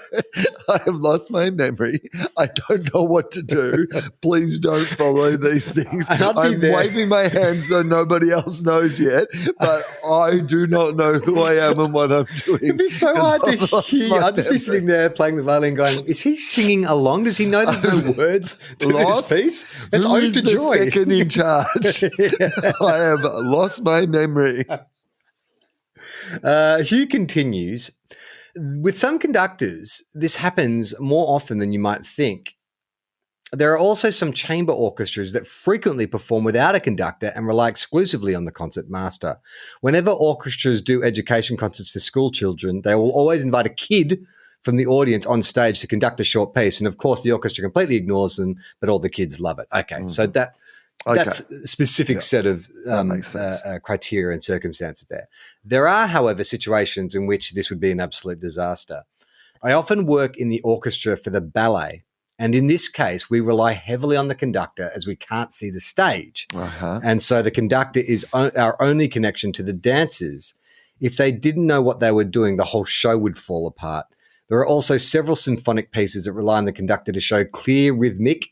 I have lost my memory. I don't know what to do. Please don't follow these things. I'm waving my hands so nobody else knows yet, but I do not know who I am and what I'm doing. It'd be so hard to hear. I'd just be sitting there playing the violin going, is he singing along? Does he know there's no words to this piece? It's Ode to Joy. Second in charge. I have lost my memory. Hugh continues, with some conductors, this happens more often than you might think. There are also some chamber orchestras that frequently perform without a conductor and rely exclusively on the concert master. Whenever orchestras do education concerts for school children, they will always invite a kid from the audience on stage to conduct a short piece. And of course, the orchestra completely ignores them, but all the kids love it. Okay, so that's a specific set of criteria and circumstances there. There are, however, situations in which this would be an absolute disaster. I often work in the orchestra for the ballet, and in this case, we rely heavily on the conductor as we can't see the stage. And so the conductor is our only connection to the dancers. If they didn't know what they were doing, the whole show would fall apart. There are also several symphonic pieces that rely on the conductor to show clear rhythmic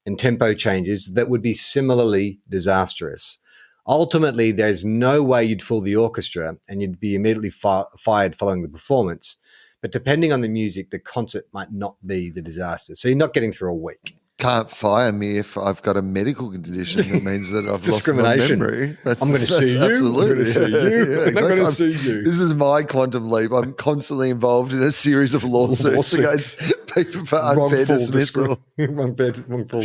and tempo changes that would be similarly disastrous. Ultimately, there's no way you'd fool the orchestra and you'd be immediately fired following the performance. But depending on the music, the concert might not be the disaster. So you're not getting through a week. Can't fire me if I've got a medical condition that means that I've lost my memory. I'm going to sue you. Absolutely. I'm going to sue you. I'm going to sue you. This is my quantum leap. I'm constantly involved in a series of lawsuits against people for unfair dismissal. Wrongful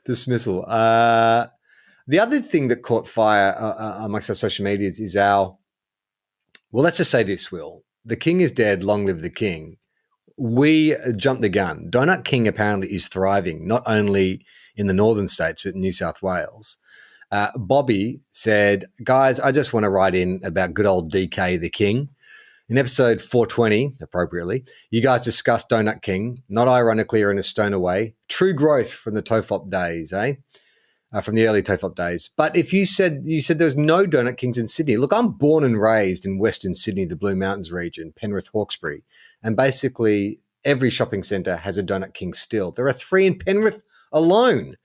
dismissal. The other thing that caught fire amongst our social medias is let's just say this, Will. The king is dead, long live the king. We jumped the gun. Donut King apparently is thriving, not only in the northern states, but in New South Wales. Bobby said, guys, I just want to write in about good old DK the King. In episode 420, appropriately, you guys discussed Donut King, not ironically or in a stoner way. True growth from the TOFOP days, from the early TOFOP days. But if you said there's no Donut Kings in Sydney. Look, I'm born and raised in Western Sydney, the Blue Mountains region, Penrith, Hawkesbury. And basically every shopping centre has a Donut King still. There are 3 in Penrith alone.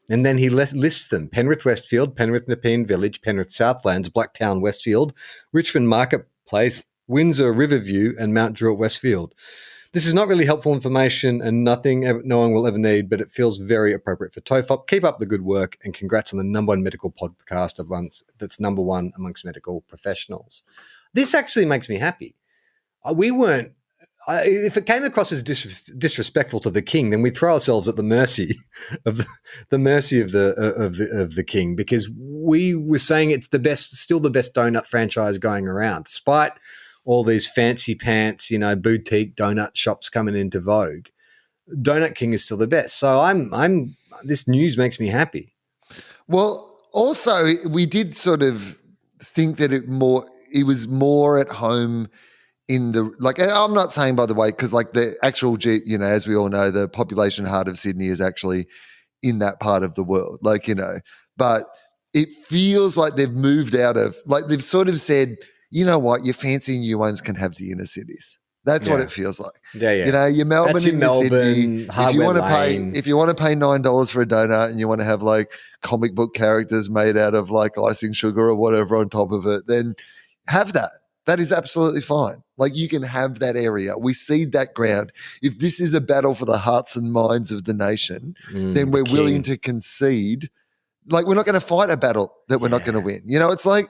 And then he lists them: Penrith Westfield, Penrith Nepean Village, Penrith Southlands, Blacktown Westfield, Richmond Marketplace, Windsor Riverview, and Mount Druitt Westfield. This is not really helpful information and nothing no one will ever need, but it feels very appropriate for TOFOP. Keep up the good work and congrats on the #1 medical podcast that's #1 amongst medical professionals. This actually makes me happy. If it came across as disrespectful to the king, then we throw ourselves at the mercy of the king, because we were saying it's still the best donut franchise going around, despite all these fancy pants, boutique donut shops coming into vogue. Donut King is still the best. So this news makes me happy. Well, also we did sort of think that it was more at home in the, I'm not saying, by the way, because the actual, as we all know, the population heart of Sydney is actually in that part of the world, but it feels like they've moved out of, they've sort of said, you know what, your fancy new ones can have the inner cities. That's what it feels like. Yeah. Your Melbourne and your Sydney. If you want to pay $9 for a donut and you want to have comic book characters made out of icing sugar or whatever on top of it, then have that. That is absolutely fine. Like, you can have that area. We cede that ground. If this is a battle for the hearts and minds of the nation, then we're willing to concede. Like, we're not going to fight a battle that we're not going to win. You know, it's like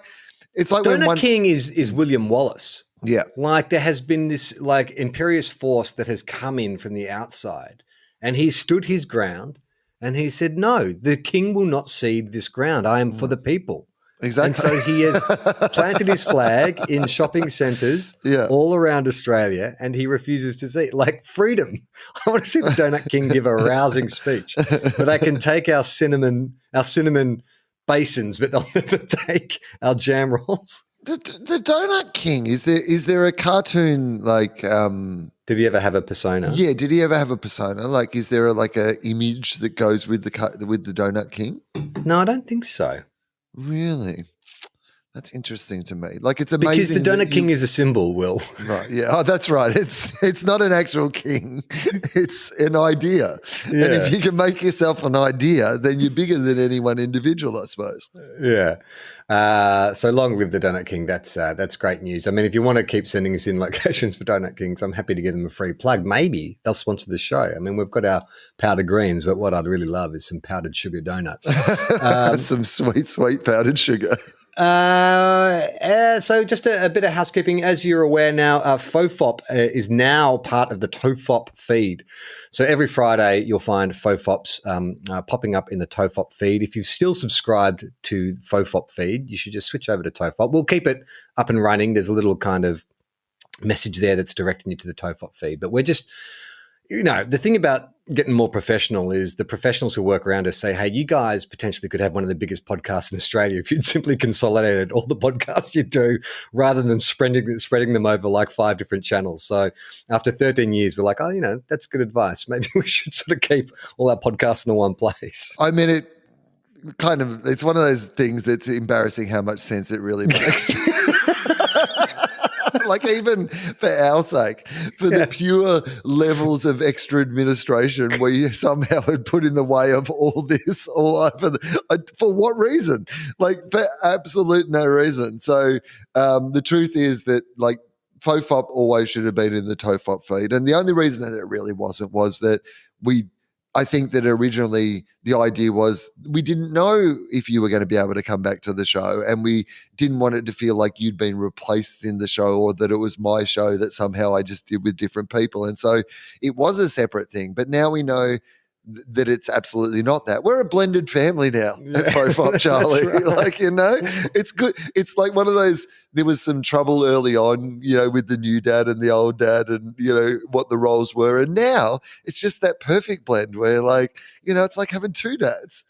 Donut King is William Wallace. Yeah. Like, there has been this like imperious force that has come in from the outside, and he stood his ground and he said, no, the king will not cede this ground. I am for the people. Exactly. And so he has planted his flag in shopping centres all around Australia, and he refuses to see like freedom. I want to see the Donut King give a rousing speech, where they can take our cinnamon basins, but they'll never take our jam rolls. The Donut King, is there a cartoon like? Did he ever have a persona? Yeah, did he ever have a persona? Like, is there a image that goes with the Donut King? No, I don't think so. Really? That's interesting to me. Like, it's amazing because the Donut King is a symbol, Will. Right? Yeah. Oh, that's right. It's not an actual king. It's an idea. Yeah. And if you can make yourself an idea, then you're bigger than any one individual, I suppose. Yeah. So long live the Donut King. That's great news. I mean, if you want to keep sending us in locations for Donut Kings, I'm happy to give them a free plug. Maybe they'll sponsor the show. I mean, we've got our powdered greens, but what I'd really love is some powdered sugar donuts. Some sweet powdered sugar. So just a bit of housekeeping. As you're aware now, TOFOP is now part of the TOFOP feed. So every Friday you'll find TOFOPs popping up in the TOFOP feed. If you've still subscribed to TOFOP feed, you should just switch over to TOFOP. We'll keep it up and running. There's a little kind of message there that's directing you to the TOFOP feed. But we're just, the thing about getting more professional is the professionals who work around us say, hey, you guys potentially could have one of the biggest podcasts in Australia if you'd simply consolidated all the podcasts you do rather than spreading them over like 5 different channels. So after 13 years, we're like, oh, that's good advice. Maybe we should sort of keep all our podcasts in the one place. I mean, it's one of those things that's embarrassing how much sense it really makes. Like, even for our sake, for the pure levels of extra administration we somehow had put in the way of all this, for what reason? Like, for absolute no reason. So the truth is that, like, TOFOP always should have been in the TOFOP feed. And the only reason that it really wasn't was that I think that originally the idea was we didn't know if you were going to be able to come back to the show, and we didn't want it to feel like you'd been replaced in the show or that it was my show that somehow I just did with different people. And so it was a separate thing. But now we know that it's absolutely not that. We're a blended family now at TOFOP, Charlie. Right. Like, it's good. It's like one of those, there was some trouble early on, with the new dad and the old dad and, what the roles were. And now it's just that perfect blend where, like, it's like having 2 dads.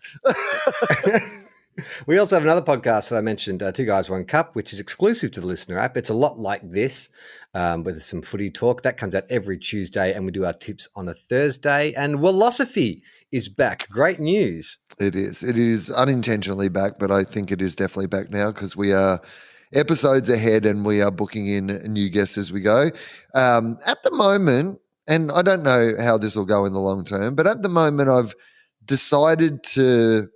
We also have another podcast that I mentioned, Two Guys, One Cup, which is exclusive to the Listener app. It's a lot like this, with some footy talk. That comes out every Tuesday, and we do our tips on a Thursday. And Willosophy is back. Great news. It is. It is unintentionally back, but I think it is definitely back now because we are episodes ahead and we are booking in new guests as we go. At the moment, and I don't know how this will go in the long term, but at the moment I've decided to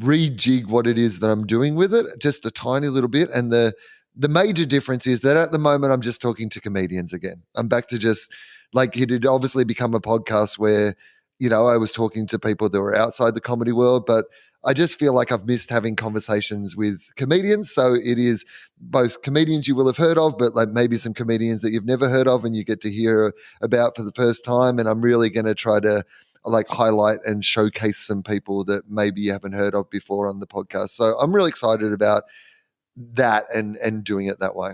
rejig what it is that I'm doing with it just a tiny little bit. And the major difference is that at the moment I'm just talking to comedians again. I'm back to just, like, it had obviously become a podcast where, I was talking to people that were outside the comedy world, but I just feel like I've missed having conversations with comedians. So it is both comedians you will have heard of, but like maybe some comedians that you've never heard of and you get to hear about for the first time. And I'm really going to try to highlight and showcase some people that maybe you haven't heard of before on the podcast. So I'm really excited about that and doing it that way.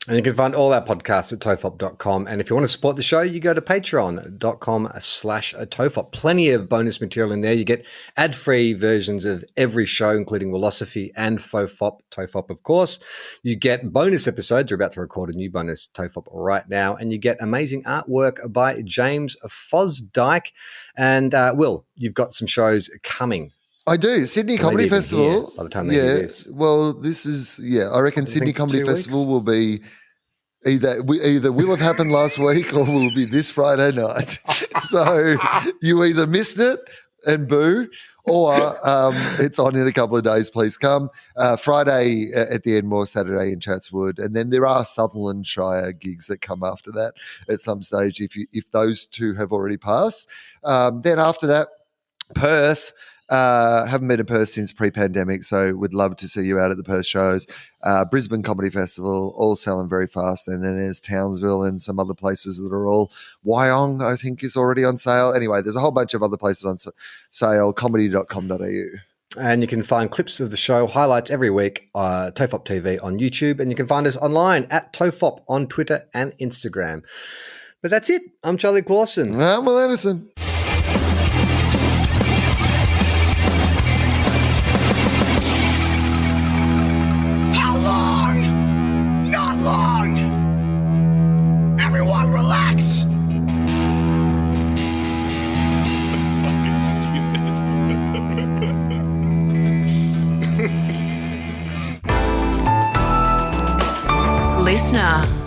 And you can find all our podcasts at tofop.com. And if you want to support the show, you go to patreon.com/tofop. Plenty of bonus material in there. You get ad-free versions of every show, including Willosophy and TOFOP, of course. You get bonus episodes. We're about to record a new bonus TOFOP right now. And you get amazing artwork by James Fosdyke. And Will, you've got some shows coming. I do. Sydney Comedy Festival. By the time they do this. Well, this is, I reckon Sydney Comedy Festival will be either will have happened last week or will be this Friday night. So you either missed it and boo, or it's on in a couple of days. Please come. Friday at the Enmore, Saturday in Chatswood, and then there are Sutherland Shire gigs that come after that at some stage if those two have already passed. Then after that, Perth. Haven't been in Perth since pre-pandemic, so would love to see you out at the Perth shows. Brisbane Comedy Festival, all selling very fast. And then there's Townsville and some other places that are all. Wyong, I think, is already on sale. Anyway, there's a whole bunch of other places on sale, comedy.com.au. And you can find clips of the show, highlights every week, TOFOP TV on YouTube. And you can find us online at TOFOP on Twitter and Instagram. But that's it. I'm Charlie Clausen. I'm Will Anderson. Listener.